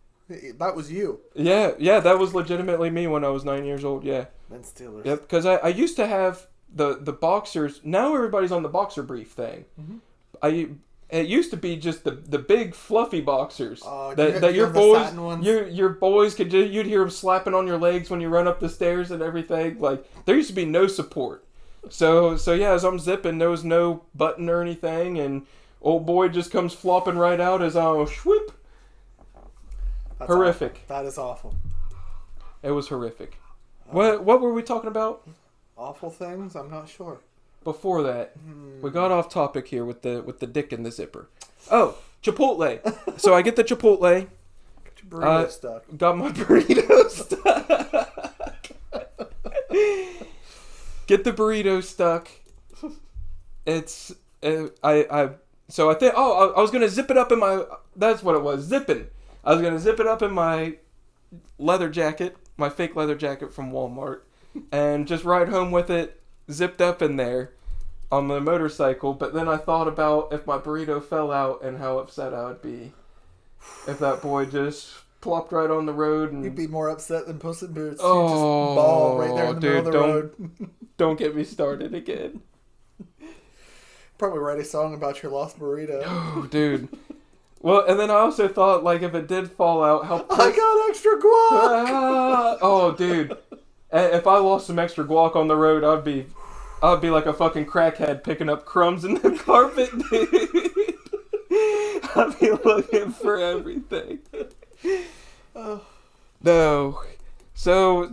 Speaker 2: That was you.
Speaker 1: Yeah, that was legitimately me when I was 9 years old. Yeah.
Speaker 2: Ben Stiller.
Speaker 1: Yep, because I used to have the boxers. Now everybody's on the boxer brief thing. Mm-hmm. It used to be just the big fluffy boxers that your boys your boys could do. You'd hear them slapping on your legs when you run up the stairs and everything. Like there used to be no support. So yeah, as I'm zipping, there was no button or anything, and old boy just comes flopping right out as I whoop. Horrific.
Speaker 2: Awful. That is awful.
Speaker 1: It was horrific. What were we talking about?
Speaker 2: Awful things? I'm not sure.
Speaker 1: Before that, we got off topic here with the dick in the zipper. Oh, Chipotle. So I get the Chipotle.
Speaker 2: Got your burrito stuck.
Speaker 1: Got my burrito stuck. Get the burrito stuck. It's so I think I was gonna zip it up in my. That's what it was, zipping. I was gonna zip it up in my leather jacket, my fake leather jacket from Walmart, and just ride home with it zipped up in there on my motorcycle. But then I thought about if my burrito fell out and how upset I would be if that boy just plopped right on the road. And
Speaker 2: you'd be more upset than Puss in Boots. You'd just ball right there in the middle of the road.
Speaker 1: Don't get me started again.
Speaker 2: Probably write a song about your lost burrito.
Speaker 1: Oh, dude. Well, and then I also thought, like, if it did fall out, how...
Speaker 2: I got extra guac!
Speaker 1: Oh, dude. If I lost some extra guac on the road, I'd be like a fucking crackhead picking up crumbs in the carpet, dude. I'd be looking for everything. No. So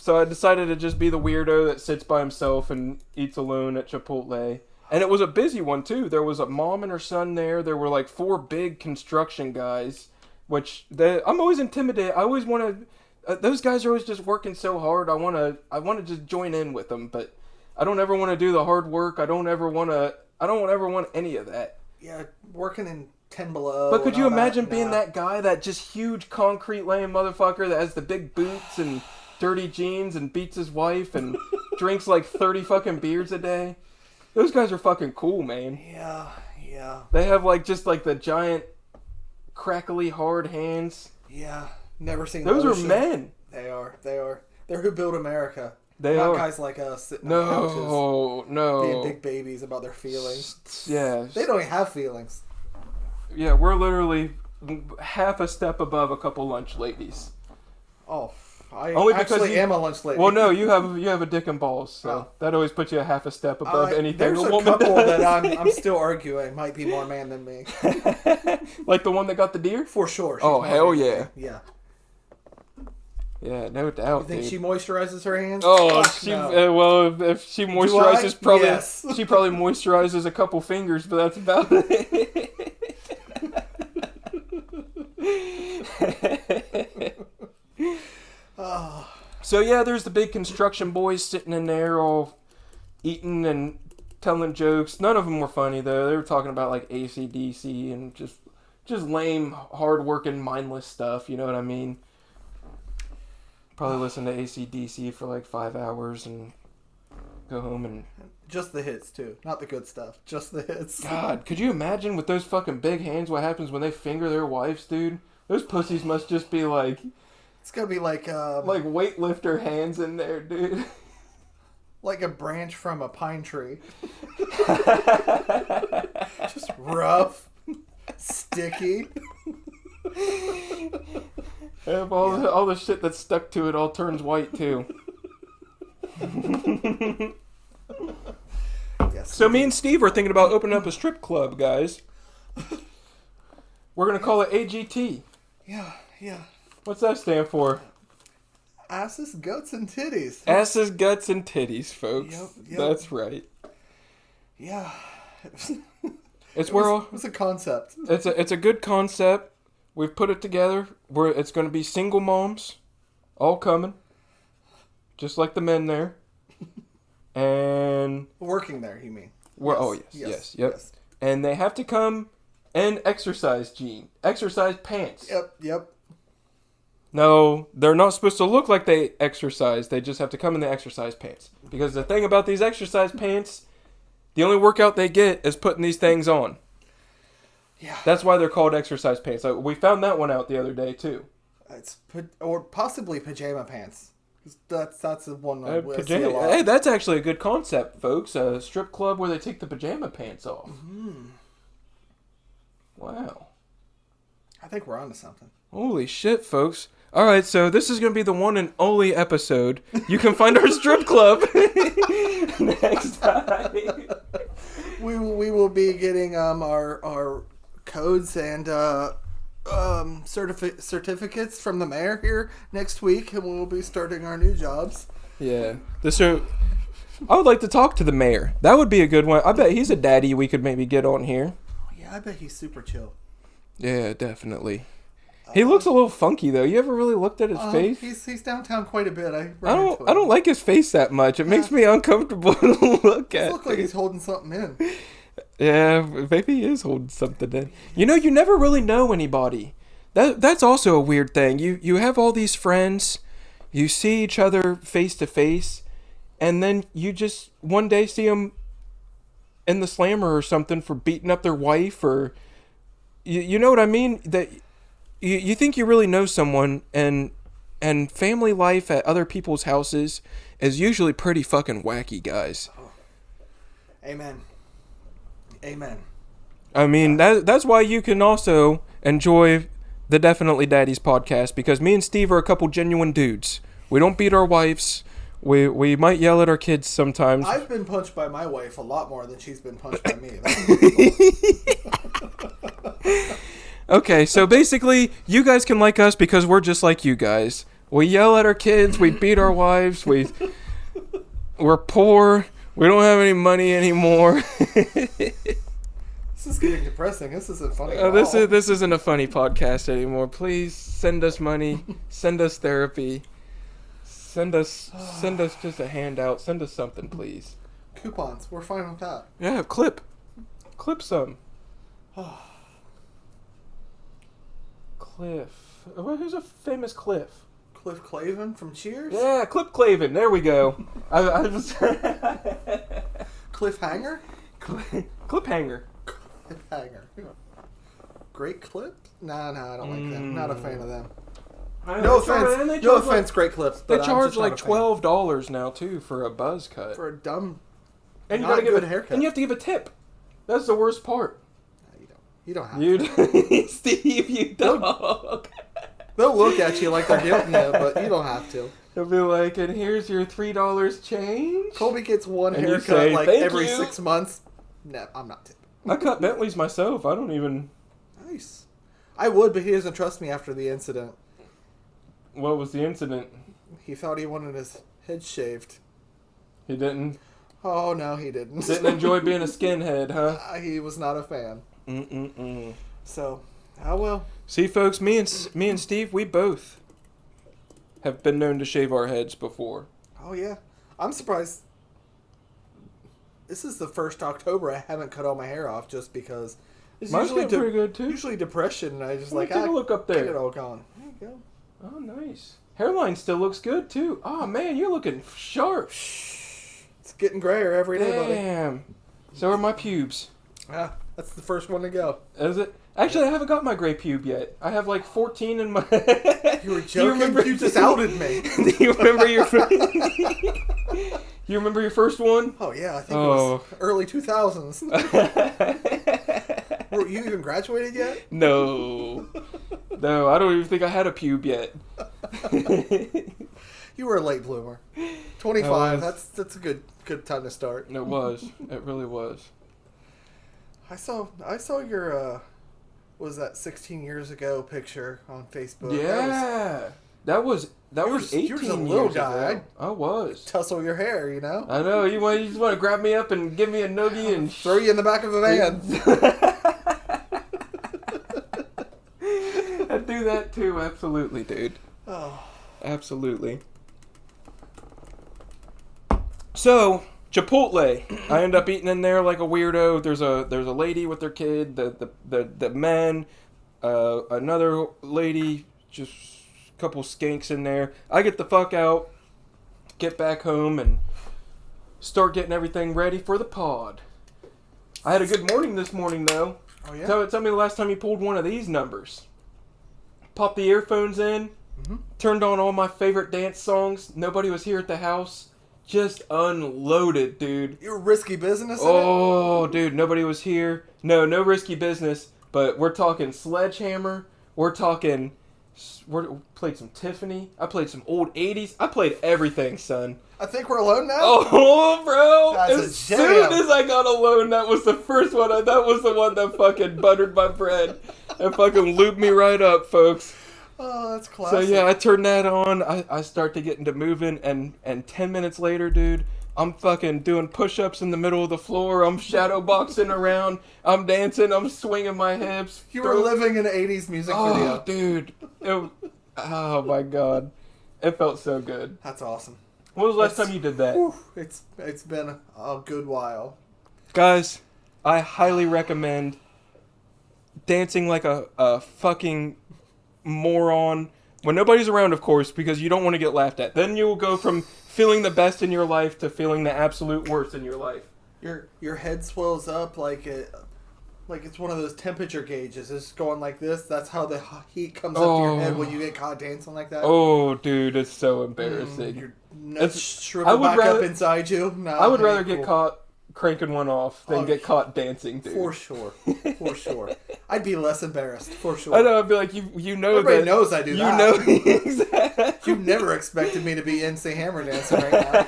Speaker 1: I decided to just be the weirdo that sits by himself and eats alone at Chipotle. And it was a busy one, too. There was a mom and her son there. There were, like, 4 big construction guys, which I'm always intimidated. I always want to... those guys are always just working so hard. I want to just join in with them, but I don't ever want to do the hard work. I don't ever want any of that.
Speaker 2: Yeah, working in 10 Below.
Speaker 1: But could you imagine being that guy, that just huge concrete laying motherfucker that has the big boots and dirty jeans and beats his wife and drinks like 30 fucking beers a day? Those guys are fucking cool, man.
Speaker 2: Yeah.
Speaker 1: They have just the giant, crackly, hard hands.
Speaker 2: Yeah, never seen
Speaker 1: those.
Speaker 2: Those
Speaker 1: are men.
Speaker 2: They are. They're who built America.
Speaker 1: They
Speaker 2: Not
Speaker 1: are.
Speaker 2: guys like us sitting on couches.
Speaker 1: No.
Speaker 2: Being big babies about their feelings.
Speaker 1: Yeah.
Speaker 2: They don't even have feelings.
Speaker 1: Yeah, we're literally half a step above a couple lunch ladies.
Speaker 2: Oh, I
Speaker 1: Only
Speaker 2: actually am a lunch lady.
Speaker 1: Well, no, you have a dick and balls, so that always puts you a half a step above anything
Speaker 2: there's
Speaker 1: a
Speaker 2: a
Speaker 1: woman
Speaker 2: couple
Speaker 1: does.
Speaker 2: that I'm still arguing might be more man than me.
Speaker 1: Like the one that got the deer?
Speaker 2: For sure.
Speaker 1: Oh, hell yeah.
Speaker 2: Yeah.
Speaker 1: Yeah, no doubt.
Speaker 2: You think
Speaker 1: dude.
Speaker 2: she moisturizes her hands?
Speaker 1: Oh,
Speaker 2: Fuck
Speaker 1: no.
Speaker 2: no.
Speaker 1: If she moisturizes, probably
Speaker 2: yes.
Speaker 1: she probably moisturizes a couple fingers, but that's about it.
Speaker 2: Oh.
Speaker 1: So yeah, there's the big construction boys sitting in there all eating and telling jokes. None of them were funny though. They were talking about like AC/DC and just lame, hard-working, mindless stuff. You know what I mean? Probably listen to AC/DC for like 5 hours and go home and...
Speaker 2: Just the hits, too. Not the good stuff. Just the hits.
Speaker 1: God, could you imagine with those fucking big hands what happens when they finger their wives, dude? Those pussies must just be like...
Speaker 2: It's gotta be like...
Speaker 1: like weightlifter hands in there, dude.
Speaker 2: Like a branch from a pine tree. Just rough. Sticky.
Speaker 1: If all the shit that's stuck to it all turns white too.
Speaker 2: Yes.
Speaker 1: So me and Steve are thinking about opening up a strip club, guys. We're going to call it AGT.
Speaker 2: Yeah.
Speaker 1: What's that stand for?
Speaker 2: Asses, guts, and titties.
Speaker 1: Asses, guts, and titties, folks.
Speaker 2: Yep.
Speaker 1: That's right.
Speaker 2: Yeah.
Speaker 1: It's where all...
Speaker 2: It's a concept.
Speaker 1: It's a good concept. We've put it together. It's going to be single moms, all coming, just like the men there, and
Speaker 2: working there. You mean?
Speaker 1: Yes. Oh yes. And they have to come in exercise pants.
Speaker 2: Yep.
Speaker 1: No, they're not supposed to look like they exercise. They just have to come in the exercise pants. Because the thing about these exercise pants, the only workout they get is putting these things on.
Speaker 2: Yeah.
Speaker 1: That's why they're called exercise pants. We found that one out the other day, too.
Speaker 2: Or possibly pajama pants. That's the one I see a lot.
Speaker 1: Hey, that's actually a good concept, folks. A strip club where they take the pajama pants off.
Speaker 2: Mm-hmm.
Speaker 1: Wow.
Speaker 2: I think we're onto something.
Speaker 1: Holy shit, folks. All right, so this is going to be the one and only episode. You can find our strip club next time.
Speaker 2: We will be getting our codes and certificates from the mayor here next week, and we'll be starting our new jobs.
Speaker 1: Yeah. I would like to talk to the mayor. That would be a good one. I bet he's a daddy we could maybe get on here.
Speaker 2: Yeah, I bet he's super chill.
Speaker 1: Yeah, definitely. He looks a little funky though. You ever really looked at his face?
Speaker 2: He's downtown quite a bit. I
Speaker 1: don't like his face that much. It makes me uncomfortable to look at.
Speaker 2: It looks like he's holding something in.
Speaker 1: Yeah, maybe he is holding something in. You know, you never really know anybody. That's also a weird thing. You have all these friends, you see each other face to face, and then you just one day see them in the slammer or something for beating up their wife, or you know what I mean? That you think you really know someone, and family life at other people's houses is usually pretty fucking wacky, guys.
Speaker 2: Oh. Amen.
Speaker 1: I mean, that's why you can also enjoy the Definitely Daddies podcast, because me and Steve are a couple genuine dudes. We don't beat our wives. We might yell at our kids sometimes.
Speaker 2: I've been punched by my wife a lot more than she's been punched by me.
Speaker 1: Okay, so basically, you guys can like us because we're just like you guys. We yell at our kids. We beat our wives. We're poor. We don't have any money anymore.
Speaker 2: This is getting depressing. This isn't funny.
Speaker 1: This isn't a funny podcast anymore. Please send us money. Send us therapy. Send us just a handout. Send us something, please.
Speaker 2: Coupons. We're fine with that.
Speaker 1: Yeah, clip some. Cliff. Who's a famous Cliff?
Speaker 2: Cliff Clavin from Cheers?
Speaker 1: Yeah, Cliff Clavin. There we go. I was
Speaker 2: Cliffhanger?
Speaker 1: Cliffhanger.
Speaker 2: Cliffhanger. Great Clip? Nah, I don't like them. Not a fan of them.
Speaker 1: No
Speaker 2: offense, Great Clips.
Speaker 1: But they charge like $12 now too for a buzz cut.
Speaker 2: For a dumb,
Speaker 1: and
Speaker 2: not good haircut.
Speaker 1: And you have to give a tip. That's the worst part.
Speaker 2: You don't have to.
Speaker 1: Steve, you dog.
Speaker 2: They'll look at you like they're guilting you, but you don't have to.
Speaker 1: They'll be like, and here's your $3 change.
Speaker 2: Colby gets one haircut like every 6 months. No, I'm not tipping.
Speaker 1: I cut Bentleys myself. I don't even...
Speaker 2: Nice. I would, but he doesn't trust me after the incident.
Speaker 1: What was the incident?
Speaker 2: He thought he wanted his head shaved.
Speaker 1: He didn't?
Speaker 2: Oh, no, he didn't.
Speaker 1: Didn't enjoy being a skinhead, huh?
Speaker 2: He was not a fan. So, I will.
Speaker 1: See, folks, me and Steve, we both have been known to shave our heads before.
Speaker 2: Oh, yeah. I'm surprised. This is the first October I haven't cut all my hair off just because it's
Speaker 1: mine's getting pretty good, too.
Speaker 2: Usually depression, and I just
Speaker 1: take a look up there.
Speaker 2: Get it all gone. There you go.
Speaker 1: Oh, nice. Hairline still looks good, too. Oh, man, you're looking sharp.
Speaker 2: It's getting grayer every day, buddy.
Speaker 1: Damn. So are my pubes.
Speaker 2: Yeah, that's the first one to go.
Speaker 1: Is it? Actually, I haven't got my gray pube yet. I have like 14 in my...
Speaker 2: You were joking? You just outed me.
Speaker 1: Do you remember your... You remember your first one?
Speaker 2: Oh, yeah. I think it was early 2000s. You even graduated yet?
Speaker 1: No. No, I don't even think I had a pube yet.
Speaker 2: You were a late bloomer. 25. That's a good good time to start.
Speaker 1: It was. It really was.
Speaker 2: I saw your was that 16 years ago picture on Facebook?
Speaker 1: Yeah. That was 18
Speaker 2: you was a little
Speaker 1: years
Speaker 2: guy.
Speaker 1: ago. I was.
Speaker 2: Tussle your hair, you know?
Speaker 1: I know. You just want to grab me up and give me a noogie and
Speaker 2: throw you in the back of a van.
Speaker 1: I'd do that too, absolutely, dude.
Speaker 2: Oh.
Speaker 1: Absolutely. So, Chipotle. I end up eating in there like a weirdo. There's a lady with their kid, the men, another lady, just a couple skanks in there. I get the fuck out, get back home, and start getting everything ready for the pod. I had a good morning this morning, though.
Speaker 2: Oh, yeah?
Speaker 1: Tell me the last time you pulled one of these numbers. Popped the earphones in, turned on all my favorite dance songs. Nobody was here at the house. Just unloaded, dude.
Speaker 2: You're risky business.
Speaker 1: Oh, dude, nobody was here. No risky business. But we're talking Sledgehammer. We're played some Tiffany. I played some old 80s. I played everything, son.
Speaker 2: I think we're alone now.
Speaker 1: Oh, bro.
Speaker 2: That's
Speaker 1: as soon as I got alone, that was the first one. That was the one that fucking buttered my bread. And fucking looped me right up, folks.
Speaker 2: Oh, that's classic.
Speaker 1: So, yeah, I turned that on. I start to get into moving. And 10 minutes later, dude, I'm fucking doing push-ups in the middle of the floor. I'm shadow boxing around. I'm dancing. I'm swinging my hips.
Speaker 2: You were living an 80s music video.
Speaker 1: Oh, dude. Oh, my God. It felt so good.
Speaker 2: That's awesome.
Speaker 1: When was the last time you did that?
Speaker 2: Whew, it's been a good while.
Speaker 1: Guys, I highly recommend dancing like a fucking moron. When nobody's around, of course, because you don't want to get laughed at. Then you will go from feeling the best in your life to feeling the absolute worst in your life.
Speaker 2: Your head swells up like it's one of those temperature gauges. It's going like this. That's how the heat comes up to your head when you get caught dancing like that.
Speaker 1: Oh, dude, it's so embarrassing.
Speaker 2: Your nuts shrivel back up inside you. No,
Speaker 1: I would rather get caught cranking one off than get caught dancing, dude.
Speaker 2: For sure. For sure. I'd be less embarrassed. For sure.
Speaker 1: I know. I'd be like, you know
Speaker 2: Everybody
Speaker 1: that.
Speaker 2: knows I do that.
Speaker 1: You know exactly.
Speaker 2: You never expected me to be NC Hammer dancing right now.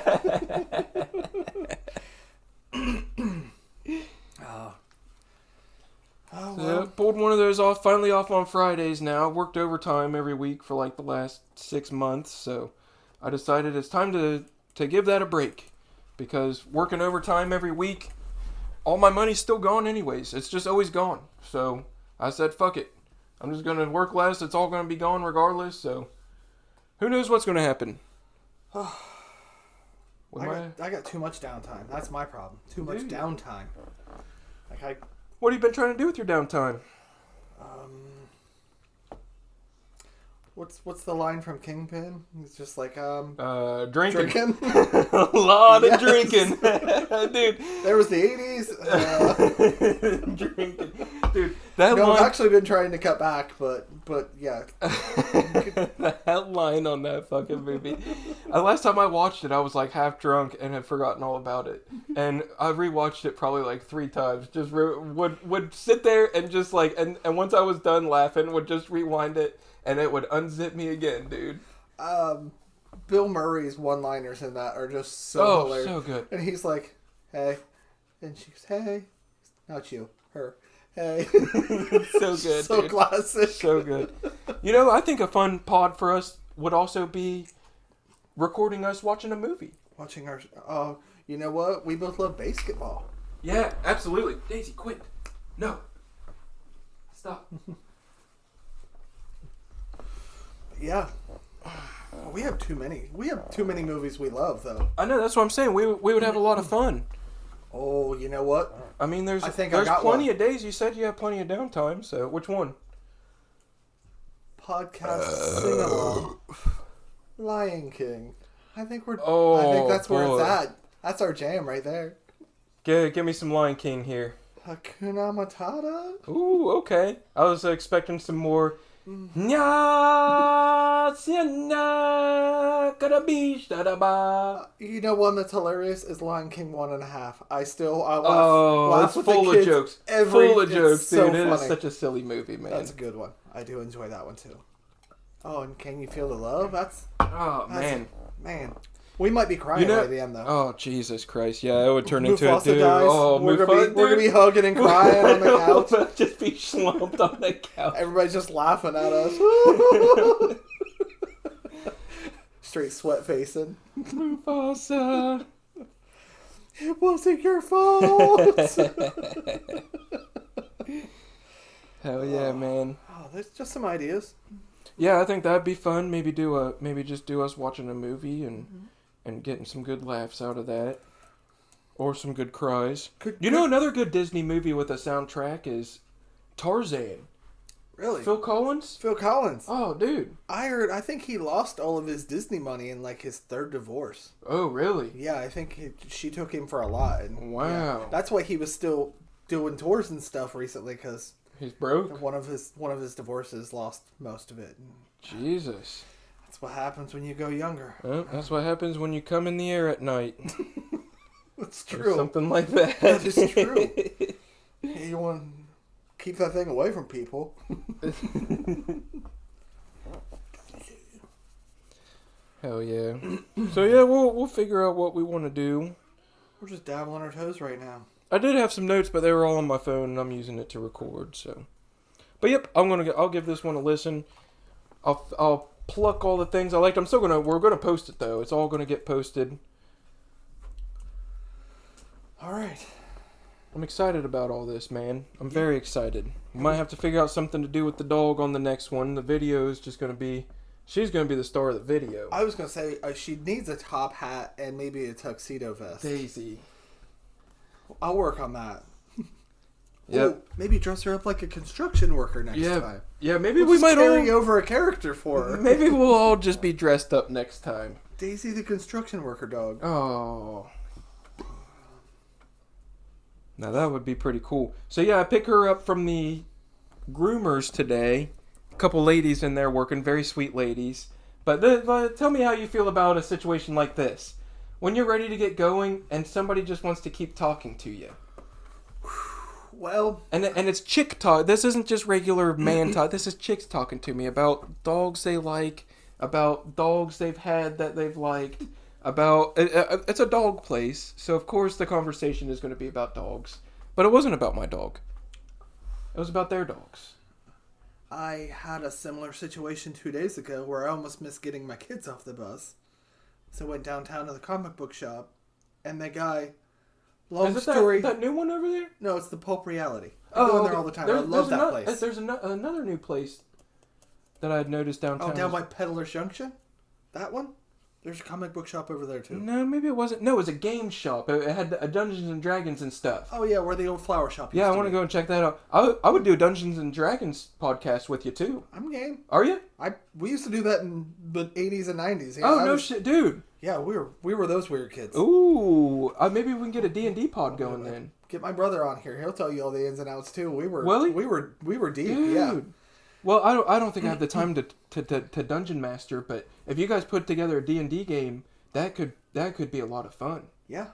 Speaker 2: Oh, well.
Speaker 1: Yeah, pulled one of those off. Finally off on Fridays now. Worked overtime every week for like the last 6 months. So I decided it's time to give that a break. Because working overtime every week, all my money's still gone anyways. It's just always gone. So I said, fuck it. I'm just going to work less. It's all going to be gone regardless. So who knows what's going to happen.
Speaker 2: I got too much downtime. That's my problem. Too much downtime.
Speaker 1: What have you been trying to do with your downtime?
Speaker 2: What's the line from Kingpin? It's just like
Speaker 1: drinking. A lot of drinking. Dude.
Speaker 2: There was the
Speaker 1: 80s. Drinking. Dude, that line...
Speaker 2: I've actually been trying to cut back, but yeah.
Speaker 1: That line on that fucking movie. Last time I watched it, I was like half drunk and had forgotten all about it. And I rewatched it probably like 3 times. Just would sit there and just like, and once I was done laughing, would just rewind it. And it would unzip me again, dude.
Speaker 2: Bill Murray's one-liners in that are just so hilarious.
Speaker 1: So good.
Speaker 2: And he's like, hey. And she goes, hey. Not you. Her. Hey.
Speaker 1: So good,
Speaker 2: so
Speaker 1: dude.
Speaker 2: Classic.
Speaker 1: So good. You know, I think a fun pod for us would also be recording us watching a movie.
Speaker 2: Watching our... Oh, you know what? We both love basketball.
Speaker 1: Yeah, absolutely. Daisy, quit. No. Stop.
Speaker 2: Yeah. We have too many. We have too many movies we love, though.
Speaker 1: I know, that's what I'm saying. We would have a lot of fun.
Speaker 2: Oh, you know what?
Speaker 1: I mean, there's plenty
Speaker 2: one.
Speaker 1: of days. You said you have plenty of downtime, so which one?
Speaker 2: Podcast sing-along. Lion King. I think that's where it's at. That's our jam right there.
Speaker 1: Give me some Lion King here.
Speaker 2: Hakuna Matata?
Speaker 1: Ooh, okay. I was expecting some more... You know
Speaker 2: one that's hilarious is Lion King 1.5. I
Speaker 1: it's
Speaker 2: laugh with
Speaker 1: full
Speaker 2: the kids
Speaker 1: of jokes.
Speaker 2: Full
Speaker 1: of jokes,
Speaker 2: so
Speaker 1: dude. It
Speaker 2: funny.
Speaker 1: is such a silly movie, man.
Speaker 2: That's a good one. I do enjoy that one too. Oh, and Can You Feel the Love?
Speaker 1: Man.
Speaker 2: We might be crying by the end, though.
Speaker 1: Oh, Jesus Christ. Yeah, it would turn into
Speaker 2: Mufasa
Speaker 1: a dude.
Speaker 2: dies.
Speaker 1: Oh,
Speaker 2: we're gonna be hugging and crying on the couch.
Speaker 1: We'll just be slumped on the couch.
Speaker 2: Everybody's just laughing at us. Straight sweat facing.
Speaker 1: Mufasa.
Speaker 2: It wasn't your fault.
Speaker 1: Hell yeah, man.
Speaker 2: Oh, there's just some ideas.
Speaker 1: Yeah, I think that'd be fun. Maybe just do us watching a movie and getting some good laughs out of that. Or some good cries. You know another good Disney movie with a soundtrack is Tarzan.
Speaker 2: Really?
Speaker 1: Phil Collins?
Speaker 2: Phil Collins.
Speaker 1: Oh, dude.
Speaker 2: I think he lost all of his Disney money in like his third divorce.
Speaker 1: Oh, really?
Speaker 2: Yeah, I think she took him for a lot. And,
Speaker 1: wow.
Speaker 2: Yeah, that's why he was still doing tours and stuff recently, because
Speaker 1: he's broke.
Speaker 2: One of his divorces lost most of it.
Speaker 1: Jesus.
Speaker 2: That's what happens when you go younger.
Speaker 1: Well, that's what happens when you come in the air at night.
Speaker 2: That's true.
Speaker 1: Or something like that.
Speaker 2: That is true. You want to keep that thing away from people.
Speaker 1: Hell yeah. So yeah, we'll figure out what we want to do.
Speaker 2: We're just dabbling our toes right now.
Speaker 1: I did have some notes, but they were all on my phone, and I'm using it to record. So, but yep, I'll give this one a listen. I'll pluck all the things I liked. We're gonna post it though. It's all gonna get posted.
Speaker 2: All right.
Speaker 1: I'm excited about all this, man. I'm very excited. We might have to figure out something to do with the dog on the next one. The video is just gonna be. She's gonna be the star of the video.
Speaker 2: I was gonna say she needs a top hat and maybe a tuxedo vest.
Speaker 1: Daisy.
Speaker 2: I'll work on that.
Speaker 1: Yep.
Speaker 2: Ooh, maybe dress her up like a construction worker next time.
Speaker 1: Yeah, maybe
Speaker 2: we might carry over a character for her.
Speaker 1: Maybe we'll all just be dressed up next time.
Speaker 2: Daisy the construction worker dog.
Speaker 1: Oh. Now that would be pretty cool. So yeah, I pick her up from the groomers today. A couple ladies in there working, very sweet ladies. But tell me how you feel about a situation like this. When you're ready to get going and somebody just wants to keep talking to you.
Speaker 2: Well,
Speaker 1: and it's chick talk. This isn't just regular man talk. This is chicks talking to me about dogs they like, about dogs they've had that they've liked, about it's a dog place, so of course the conversation is going to be about dogs. But it wasn't about my dog. It was about their dogs.
Speaker 2: I had a similar situation 2 days ago where I almost missed getting my kids off the bus. So I went downtown to the comic book shop, and the guy, long story...
Speaker 1: That new one over there?
Speaker 2: No, it's the Pulp Reality. I go in there all the time. I love that place.
Speaker 1: There's another new place that I had noticed downtown.
Speaker 2: Oh, down by Peddler's Junction? That one? There's a comic book shop over there, too.
Speaker 1: No, maybe it wasn't. No, it was a game shop. It had a Dungeons and Dragons and stuff.
Speaker 2: Oh, yeah, where the old flower shop used
Speaker 1: Yeah, I
Speaker 2: to
Speaker 1: want to
Speaker 2: be.
Speaker 1: go and check that out. I would do a Dungeons and Dragons podcast with you, too.
Speaker 2: I'm game.
Speaker 1: Are you?
Speaker 2: We used to do that in the 80s and 90s. Yeah,
Speaker 1: oh, no shit, dude.
Speaker 2: Yeah, we were those weird kids.
Speaker 1: Ooh, maybe we can get a D&D pod going then.
Speaker 2: Get my brother on here. He'll tell you all the ins and outs, too. We were deep,
Speaker 1: dude. Yeah. Well, I don't think I have the time to dungeon master, but if you guys put together a D&D game, that could be a lot of fun.
Speaker 2: Yeah.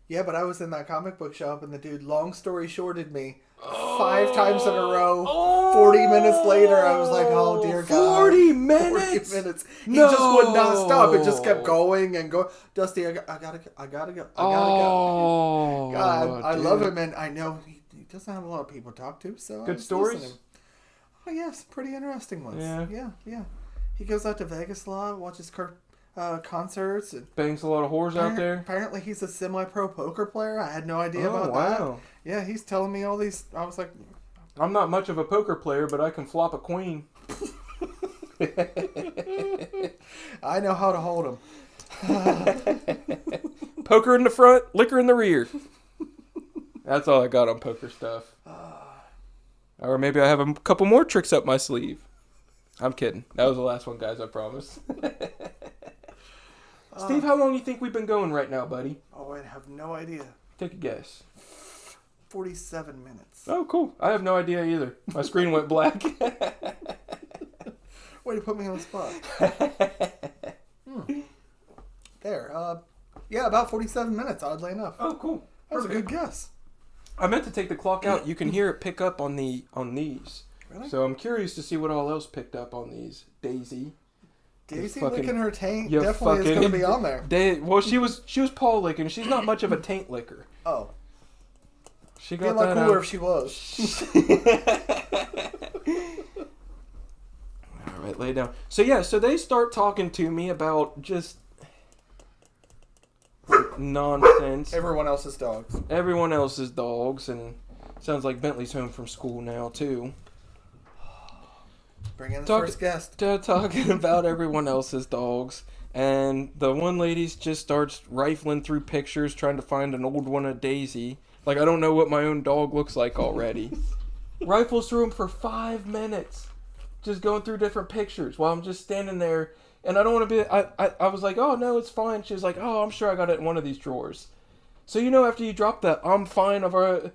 Speaker 2: Yeah, but I was in that comic book shop and the dude long story shorted me 5 times in a row. 40 minutes later, I was like, oh dear God.
Speaker 1: 40 minutes?
Speaker 2: 40 minutes. He just would not stop. It just kept going and going. Dusty, I gotta go. God, I love him, and I know he doesn't have a lot of people to talk to, so
Speaker 1: good stories?
Speaker 2: Listening. Oh yes, pretty interesting ones.
Speaker 1: Yeah.
Speaker 2: He goes out to Vegas a lot, watches concerts, and
Speaker 1: bangs a lot of whores out there.
Speaker 2: Apparently, he's a semi-pro poker player. I had no idea about that.
Speaker 1: Wow.
Speaker 2: Yeah, he's telling me all these. I was like,
Speaker 1: I'm not much of a poker player, but I can flop a queen.
Speaker 2: I know how to hold him.
Speaker 1: Poker in the front, liquor in the rear. That's all I got on poker stuff. Or maybe I have a couple more tricks up my sleeve. I'm kidding. That was the last one, guys, I promise. Steve, how long do you think we've been going right now, buddy?
Speaker 2: Oh, I have no idea.
Speaker 1: Take a guess.
Speaker 2: 47 minutes.
Speaker 1: Oh, cool. I have no idea either. My screen went black.
Speaker 2: Way to put me on the spot. There. Yeah, about 47 minutes, oddly enough.
Speaker 1: Oh, cool.
Speaker 2: That was a good guess.
Speaker 1: I meant to take the clock out. You can hear it pick up on these.
Speaker 2: Really?
Speaker 1: So I'm curious to see what all else picked up on these. Daisy.
Speaker 2: Daisy
Speaker 1: fucking-
Speaker 2: licking her taint
Speaker 1: you
Speaker 2: definitely is
Speaker 1: fucking-
Speaker 2: going to be on there.
Speaker 1: Well, she was paw licking. She's not much of a taint licker.
Speaker 2: Oh.
Speaker 1: She
Speaker 2: It'd
Speaker 1: got
Speaker 2: be a lot
Speaker 1: that
Speaker 2: cooler
Speaker 1: out.
Speaker 2: if she was.
Speaker 1: All right, lay down. So yeah, so they start talking to me about just nonsense.
Speaker 2: Everyone else's dogs.
Speaker 1: Everyone else's dogs, and sounds like Bentley's home from school now too.
Speaker 2: Bring in the first guest.
Speaker 1: Talking about everyone else's dogs, and the one lady just starts rifling through pictures, trying to find an old one of Daisy. Like, I don't know what my own dog looks like already. Rifles through them for 5 minutes, just going through different pictures while I'm just standing there. And I don't want to be. I was like, oh no, it's fine. She was like, oh, I'm sure I got it in one of these drawers. So after you drop that, I'm fine of our.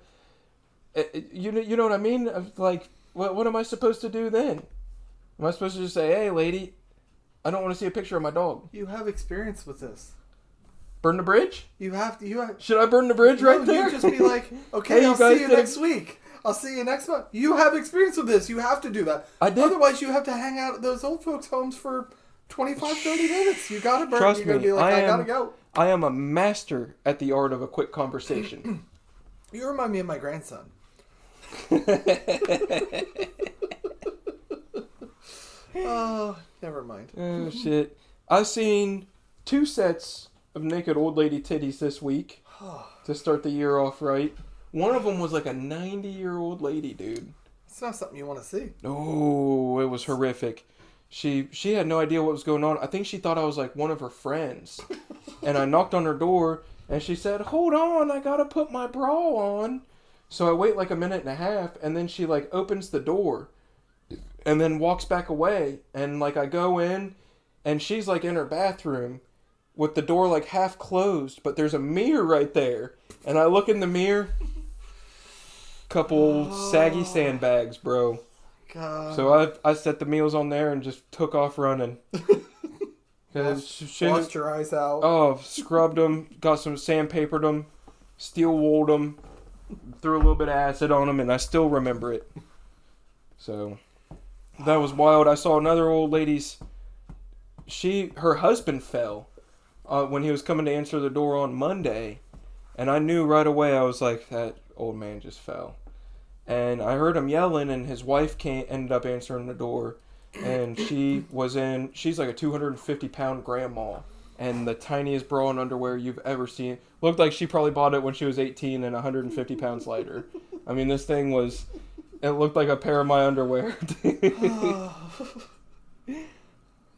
Speaker 1: You know what I mean? Like, what am I supposed to do then? Am I supposed to just say, hey, lady, I don't want to see a picture of my dog?
Speaker 2: You have experience with this.
Speaker 1: Burn the bridge?
Speaker 2: You have.
Speaker 1: Should I burn the bridge right there?
Speaker 2: You just be like, okay,
Speaker 1: Hey,
Speaker 2: I'll
Speaker 1: guys,
Speaker 2: see you next week. I'll see you next month. You have experience with this. You have to do that.
Speaker 1: I did.
Speaker 2: Otherwise, you have to hang out at those old folks' homes for 25, 30 minutes. You gotta burn.
Speaker 1: Trust
Speaker 2: You're gonna
Speaker 1: me,
Speaker 2: be like, I gotta go.
Speaker 1: I am a master at the art of a quick conversation.
Speaker 2: You remind me of my grandson. Oh, never mind.
Speaker 1: Oh, shit. I've seen 2 sets of naked old lady titties this week to start the year off right. One of them was like a 90-year-old lady, dude.
Speaker 2: It's not something you want to see.
Speaker 1: Oh, it was horrific. She had no idea what was going on. I think she thought I was like one of her friends. And I knocked on her door, and she said, hold on, I gotta put my bra on. So I wait like a minute and a half, and then she like opens the door and then walks back away. And like I go in, and she's like in her bathroom with the door like half closed, but there's a mirror right there. And I look in the mirror, couple saggy sandbags, bro.
Speaker 2: God.
Speaker 1: So I set the meals on there and just took off running.
Speaker 2: Washed your eyes out.
Speaker 1: Oh, scrubbed them, got some sandpapered them, steel wooled them, threw a little bit of acid on them, and I still remember it. So that was wild. I saw another old lady's. Her husband fell when he was coming to answer the door on Monday, and I knew right away. I was like, that old man just fell. And I heard him yelling, and his wife ended up answering the door. And she's like a 250-pound grandma. And the tiniest bra and underwear you've ever seen. Looked like she probably bought it when she was 18 and 150 pounds lighter. I mean, this thing it looked like a pair of my underwear.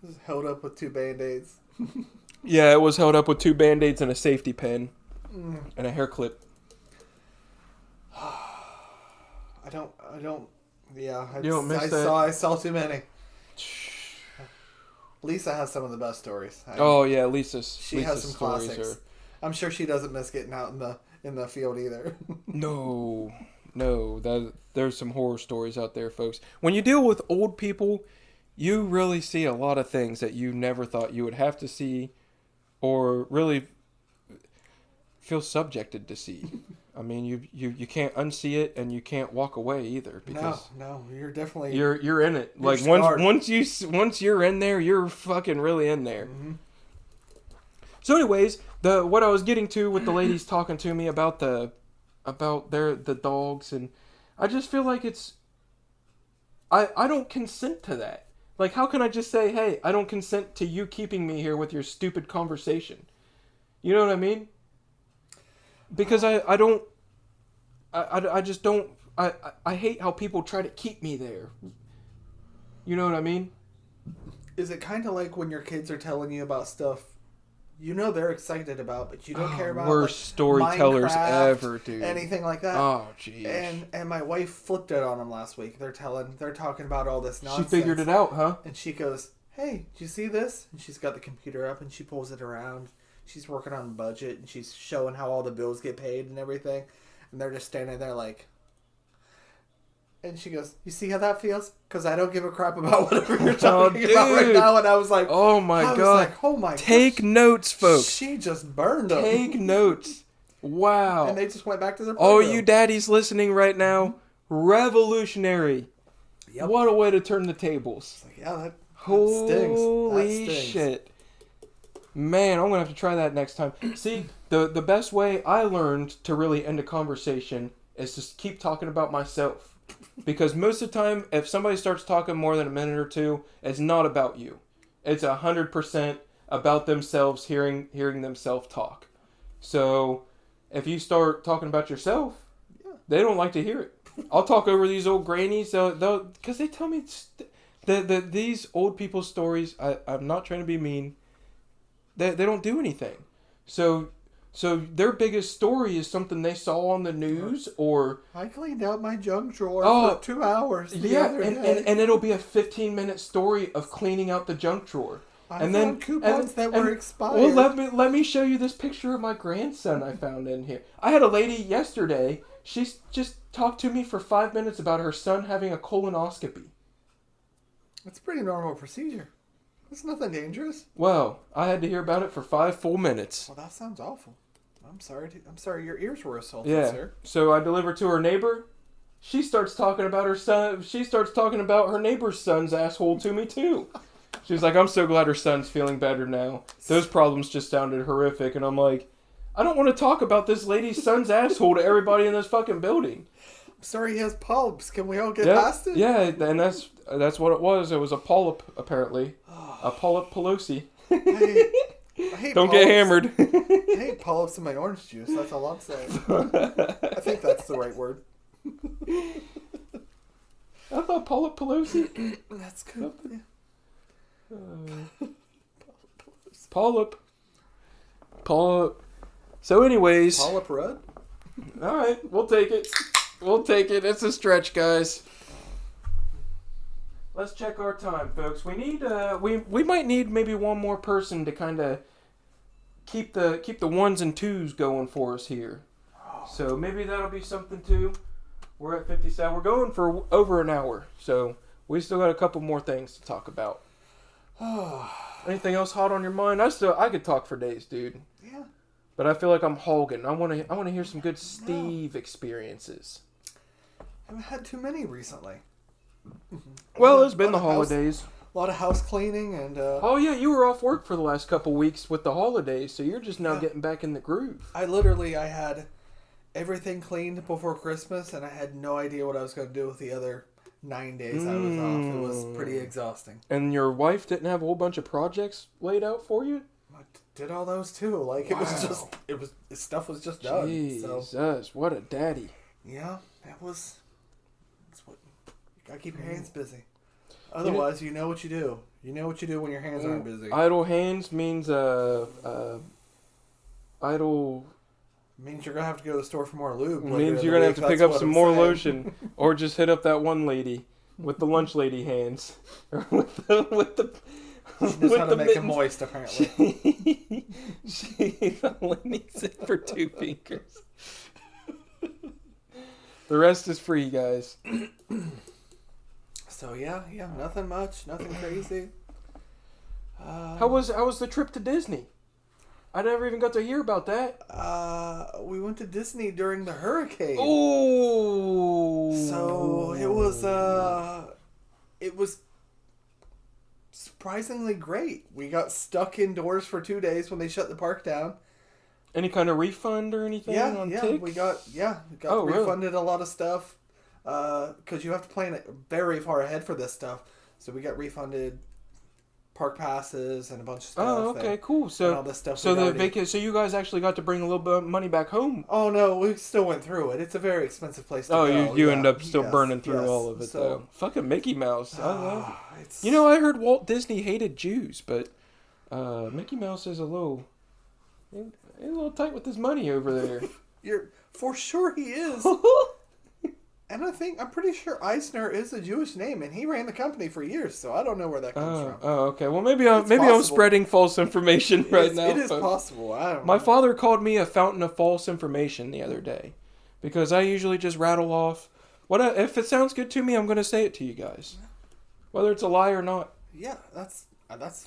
Speaker 2: Just held up with 2 Band-Aids.
Speaker 1: Yeah, it was held up with 2 Band-Aids and a safety pin. And a hair clip.
Speaker 2: I saw too many. Lisa has some of the best stories.
Speaker 1: Lisa's
Speaker 2: has some
Speaker 1: stories
Speaker 2: classics. I'm sure she doesn't miss getting out in the field either.
Speaker 1: No, there's some horror stories out there, folks. When you deal with old people, you really see a lot of things that you never thought you would have to see, or really feel subjected to see. I mean, you can't unsee it, and you can't walk away either, because
Speaker 2: no, you're definitely
Speaker 1: you're in it. Like
Speaker 2: scarred.
Speaker 1: once you're in there, you're fucking really in there.
Speaker 2: Mm-hmm.
Speaker 1: So, anyways, what I was getting to with the ladies talking to me about the dogs, and I just feel like I don't consent to that. Like, how can I just say, hey, I don't consent to you keeping me here with your stupid conversation? You know what I mean? Because I hate how people try to keep me there. You know what I mean?
Speaker 2: Is it kind of like when your kids are telling you about stuff they're excited about, but you don't care about?
Speaker 1: Worst storytellers
Speaker 2: Minecraft,
Speaker 1: ever, dude.
Speaker 2: anything like that.
Speaker 1: Oh, jeez.
Speaker 2: And my wife flipped it on them last week. They're talking about all this nonsense.
Speaker 1: She figured it out, huh?
Speaker 2: And she goes, hey, do you see this? And she's got the computer up, and she pulls it around. She's working on budget, and she's showing how all the bills get paid and everything. And they're just standing there like... And she goes, you see how that feels? Because I don't give a crap about whatever you're talking about right now. And I was like...
Speaker 1: Oh, my God.
Speaker 2: Oh, my God.
Speaker 1: Take notes, folks.
Speaker 2: She just burned them.
Speaker 1: Take notes. Wow.
Speaker 2: And they just went back to their
Speaker 1: All
Speaker 2: playroom.
Speaker 1: you daddies listening right now, revolutionary.
Speaker 2: Yep.
Speaker 1: What a way to turn the tables.
Speaker 2: Like, yeah,
Speaker 1: Holy
Speaker 2: stings.
Speaker 1: shit. Man, I'm going to have to try that next time. See, the best way I learned to really end a conversation is to keep talking about myself. Because most of the time, if somebody starts talking more than a minute or two, it's not about you. It's 100% about themselves, hearing themselves talk. So, if you start talking about yourself, they don't like to hear it. I'll talk over these old grannies, because they tell me these old people's stories. I'm not trying to be mean. They don't do anything. So their biggest story is something they saw on the news, or
Speaker 2: I cleaned out my junk drawer for 2 hours.
Speaker 1: And it'll be a 15-minute story of cleaning out the junk drawer.
Speaker 2: I found coupons that were expired.
Speaker 1: Well, let me show you this picture of my grandson I found in here. I had a lady yesterday. She just talked to me for 5 minutes about her son having a colonoscopy.
Speaker 2: It's a pretty normal procedure. It's nothing dangerous.
Speaker 1: Well, I had to hear about it for 5 full minutes.
Speaker 2: Well, that sounds awful. I'm sorry your ears were assaulted, sir.
Speaker 1: So I delivered to her neighbor. She starts talking about her son. She starts talking about her neighbor's son's asshole to me too. She was like, I'm so glad her son's feeling better now. Those problems just sounded horrific. And I'm like, I don't want to talk about this lady's son's asshole to everybody in this fucking building.
Speaker 2: I'm sorry he has polyps. Can we all get past it?
Speaker 1: Yeah, and that's what it was. It was a polyp, apparently. A polyp Pelosi.
Speaker 2: I hate
Speaker 1: Don't
Speaker 2: polyps.
Speaker 1: get hammered.
Speaker 2: I hate polyps in my orange juice. That's all I'm saying. I think that's the right word.
Speaker 1: I thought polyp Pelosi.
Speaker 2: That's good. Yeah.
Speaker 1: Polyp. So anyways.
Speaker 2: Polyp Rudd?
Speaker 1: Alright, we'll take it. It's a stretch, guys. Let's check our time, folks. We need we might need maybe one more person to kind of keep the ones and twos going for us here. So maybe that'll be something too. We're at 57. We're going for over an hour. So we still got a couple more things to talk about. Anything else hot on your mind? I could talk for days, dude.
Speaker 2: Yeah.
Speaker 1: But I feel like I'm hogging. I want to hear some good Steve experiences.
Speaker 2: I haven't had too many recently.
Speaker 1: Well, it's been the holidays.
Speaker 2: A lot of house cleaning and...
Speaker 1: Oh, yeah, you were off work for the last couple weeks with the holidays, so you're just now getting back in the groove.
Speaker 2: I had everything cleaned before Christmas, and I had no idea what I was going to do with the other 9 days I was off. It was pretty exhausting.
Speaker 1: And your wife didn't have a whole bunch of projects laid out for you?
Speaker 2: I did all those, too. Like, stuff was just done.
Speaker 1: Jesus,
Speaker 2: so.
Speaker 1: What a daddy.
Speaker 2: Yeah, that's what... You gotta keep your hands busy. Otherwise, you know what you do. You know what you do when your hands aren't busy.
Speaker 1: Idle hands means idle...
Speaker 2: Means you're gonna have to go to the store for more lube.
Speaker 1: Means you're gonna have to pick up some more lotion, or just hit up that one lady with the lunch lady hands, or with the.
Speaker 2: She knows how to make it moist, apparently.
Speaker 1: She only needs it for 2 fingers. The rest is free, guys.
Speaker 2: So yeah, nothing much, nothing crazy.
Speaker 1: How was the trip to Disney? I never even got to hear about that.
Speaker 2: We went to Disney during the hurricane.
Speaker 1: Oh.
Speaker 2: So it was surprisingly great. We got stuck indoors for 2 days when they shut the park down.
Speaker 1: Any kind of refund or anything?
Speaker 2: We got refunded a lot of stuff. Because you have to plan it very far ahead for this stuff. So we got refunded park passes and a bunch of stuff.
Speaker 1: Oh, okay, cool. So
Speaker 2: all this stuff.
Speaker 1: So so you guys actually got to bring a little bit of money back home.
Speaker 2: Oh no, we still went through it. It's a very expensive place to go.
Speaker 1: Oh, you end up still burning through all of it though. Fucking Mickey Mouse. I love it. You know, I heard Walt Disney hated Jews, but Mickey Mouse is a little tight with his money over there.
Speaker 2: For sure he is. And I'm pretty sure Eisner is a Jewish name, and he ran the company for years, so I don't know where that comes from.
Speaker 1: Oh, okay. Well, maybe I'm spreading false information now.
Speaker 2: It is possible. I don't know.
Speaker 1: My father called me a fountain of false information the other day, because I usually just rattle off if it sounds good to me, I'm going to say it to you guys, whether it's a lie or not.
Speaker 2: Yeah, that's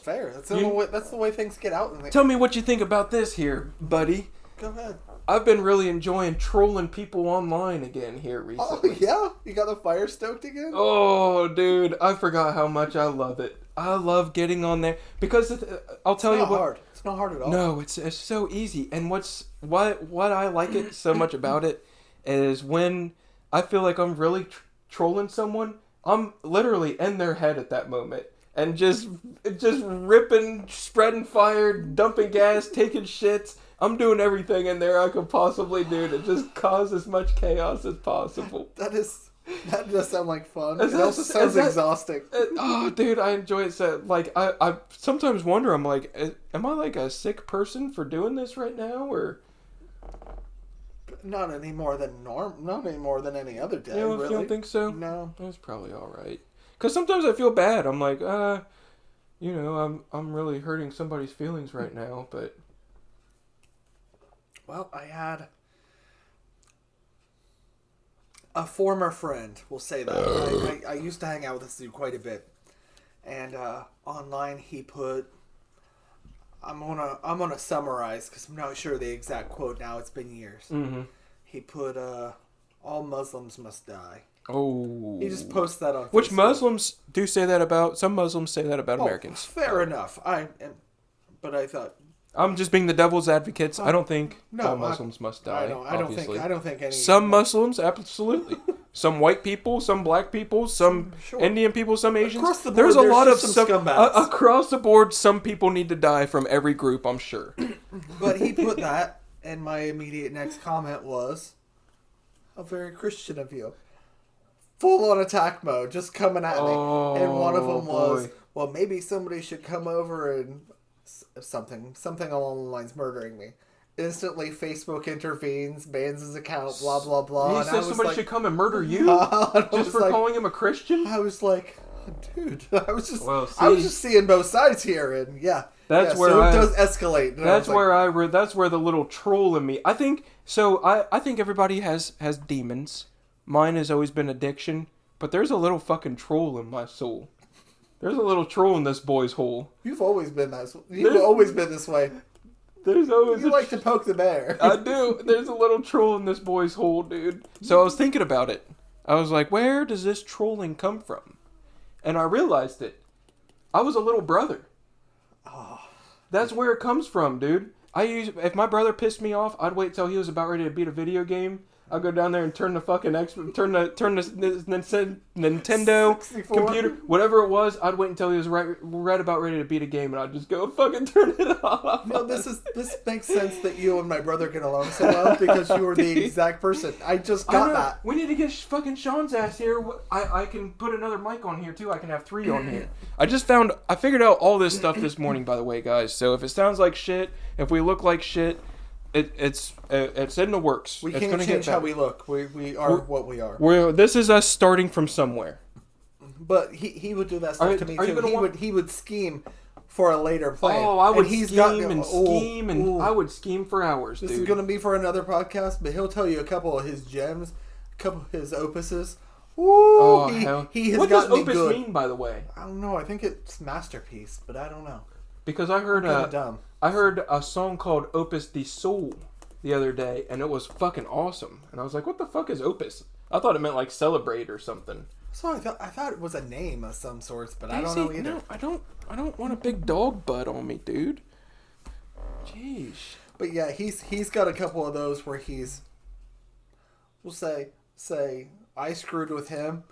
Speaker 2: fair. That's the way things get out.
Speaker 1: Tell me what you think about this here, buddy.
Speaker 2: Go ahead.
Speaker 1: I've been really enjoying trolling people online again here recently.
Speaker 2: Oh, yeah? You got the fire stoked again?
Speaker 1: Oh, dude. I forgot how much I love it. I love getting on there because I'll tell you what.
Speaker 2: Hard. It's not hard at all.
Speaker 1: No, it's so easy. And what I like it so much about it is when I feel like I'm really trolling someone, I'm literally in their head at that moment and just ripping, spreading fire, dumping gas, taking shits. I'm doing everything in there I could possibly do to just cause as much chaos as possible.
Speaker 2: That does sound like fun. It also sounds exhausting.
Speaker 1: Oh, dude, I enjoy it. So, like, I sometimes wonder, I'm like, am I like a sick person for doing this right now, or?
Speaker 2: Not any more than not any more than any other day.
Speaker 1: You
Speaker 2: really.
Speaker 1: don't think so?
Speaker 2: No,
Speaker 1: that's probably all right. Because sometimes I feel bad. I'm like, I'm really hurting somebody's feelings right now, but.
Speaker 2: Well, I had a former friend, we'll say that. I used to hang out with this dude quite a bit. And online he put, I'm gonna summarize because I'm not sure the exact quote now. It's been years.
Speaker 1: Mm-hmm.
Speaker 2: He put, all Muslims must die.
Speaker 1: Oh.
Speaker 2: He just posted that on Facebook.
Speaker 1: Which Muslims do say that about, some Muslims say that about Americans.
Speaker 2: Fair enough. But I thought,
Speaker 1: I'm just being the devil's advocate. I don't think all Muslims must die.
Speaker 2: I don't think any.
Speaker 1: Some Muslims, absolutely. Some white people, some black people, some Indian people, some Asians.
Speaker 2: Across the board,
Speaker 1: there's a lot of
Speaker 2: some scumbags.
Speaker 1: Across the board, some people need to die from every group, I'm sure.
Speaker 2: But he put that, and my immediate next comment was, "How very Christian of you." Full on attack mode, just coming at me. And one of them was, well, maybe somebody should come over and something along the lines murdering me. Instantly, Facebook intervenes, bans his account, blah, blah, blah.
Speaker 1: He said somebody should come and murder you? Just for calling him a Christian?
Speaker 2: I was like, dude, I was just seeing both sides here, and it does escalate.
Speaker 1: That's where the little troll in me. I think everybody has demons. Mine has always been addiction, but there's a little fucking troll in my soul. There's a little troll in this boy's hole.
Speaker 2: You've always been always been this way.
Speaker 1: There's always
Speaker 2: you like to poke the bear.
Speaker 1: I do. There's a little troll in this boy's hole, dude. So I was thinking about it. I was like, where does this trolling come from? And I realized it. I was a little brother. Oh. That's where it comes from, dude. If my brother pissed me off, I'd wait till he was about ready to beat a video game. I'll go down there and turn the fucking turn the Nintendo
Speaker 2: 64.
Speaker 1: computer, whatever it was. I'd wait until he was right about ready to beat a game, and I'd just go fucking turn it off.
Speaker 2: No, this makes sense that you and my brother get along so well because you were the exact person. I just got that.
Speaker 1: We need to get fucking Sean's ass here. I can put another mic on here too. I can have 3 on here. I figured out all this stuff this morning, by the way, guys. So if it sounds like shit, if we look like shit. It's in the works.
Speaker 2: We can't change how we look. We are what we are.
Speaker 1: This is us starting from somewhere.
Speaker 2: But he would do that stuff to me too. He would scheme for a later plan.
Speaker 1: Oh, I would scheme and I would scheme for hours.
Speaker 2: This is going to be for another podcast, but he'll tell you a couple of his gems, a couple of his opuses. Ooh, he has
Speaker 1: what
Speaker 2: gotten
Speaker 1: does
Speaker 2: me
Speaker 1: opus
Speaker 2: good.
Speaker 1: mean, by the way?
Speaker 2: I don't know. I think it's masterpiece, but I don't know.
Speaker 1: Because I heard a song called Opus de Soul the other day, and it was fucking awesome. And I was like, what the fuck is opus? I thought it meant like celebrate or something.
Speaker 2: So I thought it was a name of some sorts, but I don't know either.
Speaker 1: No, I don't want a big dog butt on me, dude. Jeez.
Speaker 2: But yeah, he's got a couple of those where we'll say I screwed with him.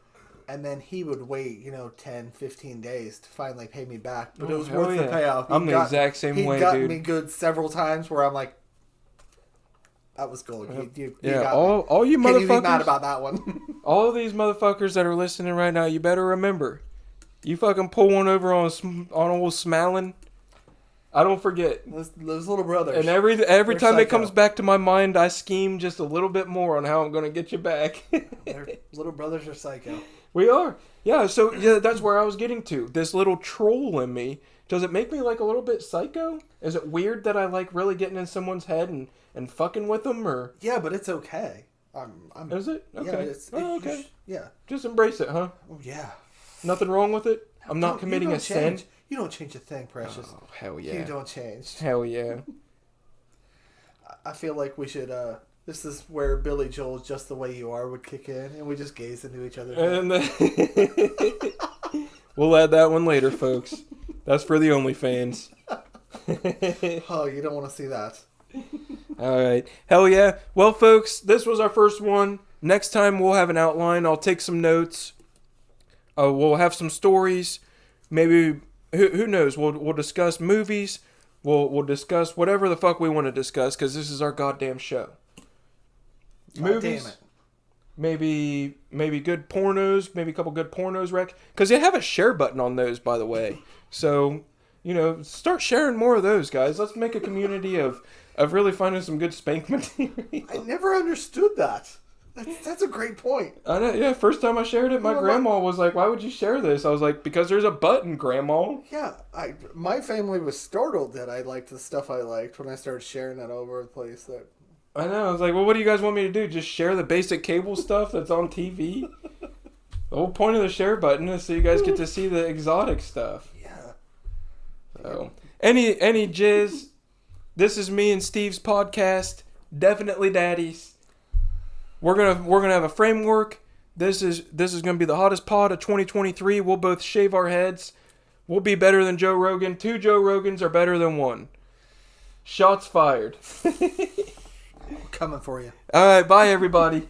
Speaker 2: And then he would wait, 10, 15 days to finally pay me back. But it was worth the payoff.
Speaker 1: I'm the exact same way, dude.
Speaker 2: He got me good several times where I'm like, that was gold. You got
Speaker 1: all you motherfuckers.
Speaker 2: Can't you be mad about that one?
Speaker 1: All these motherfuckers that are listening right now, you better remember. You fucking pull one over on old Smalling. I don't forget.
Speaker 2: Those little brothers.
Speaker 1: And every time it comes back to my mind, I scheme just a little bit more on how I'm going to get you back.
Speaker 2: Little brothers are psycho.
Speaker 1: We are. Yeah, so that's where I was getting to. This little troll in me. Does it make me like a little bit psycho? Is it weird that I like really getting in someone's head and fucking with them? Or
Speaker 2: yeah, but it's okay.
Speaker 1: Is it? Okay.
Speaker 2: Yeah,
Speaker 1: okay.
Speaker 2: Yeah.
Speaker 1: Just embrace it, huh?
Speaker 2: Oh, yeah.
Speaker 1: Nothing wrong with it? I'm not committing a sin?
Speaker 2: You don't change a thing, precious.
Speaker 1: Oh, hell yeah.
Speaker 2: You don't change.
Speaker 1: Hell yeah.
Speaker 2: I feel like we should... This is where Billy Joel's Just the Way You Are would kick in, and we just gaze into each other's
Speaker 1: and We'll add that one later, folks. That's for the OnlyFans.
Speaker 2: Oh, you don't want to see that.
Speaker 1: All right. Hell yeah. Well, folks, this was our first one. Next time we'll have an outline. I'll take some notes. We'll have some stories. Maybe, who knows? We'll discuss movies. We'll discuss whatever the fuck we want to discuss because this is our goddamn show. Movies. Damn it. Maybe good pornos. Maybe a couple good pornos, because they have a share button on those, by the way. So, start sharing more of those, guys. Let's make a community of really finding some good spank material.
Speaker 2: I never understood that. That's a great point.
Speaker 1: I know, yeah, first time I shared it, my grandma was like, why would you share this? I was like, because there's a button, Grandma.
Speaker 2: Yeah, my family was startled that I liked the stuff I liked when I started sharing that all over the place.
Speaker 1: I know, I was like, well, what do you guys want me to do? Just share the basic cable stuff that's on TV? The whole point of the share button is so you guys get to see the exotic stuff.
Speaker 2: Yeah.
Speaker 1: So, any jizz, this is me and Steve's podcast, Definitely Daddies. We're gonna have a framework. This is gonna be the hottest pod of 2023. We'll both shave our heads. We'll be better than Joe Rogan. 2 Joe Rogans are better than 1. Shots fired.
Speaker 2: Coming for you.
Speaker 1: All right, bye everybody.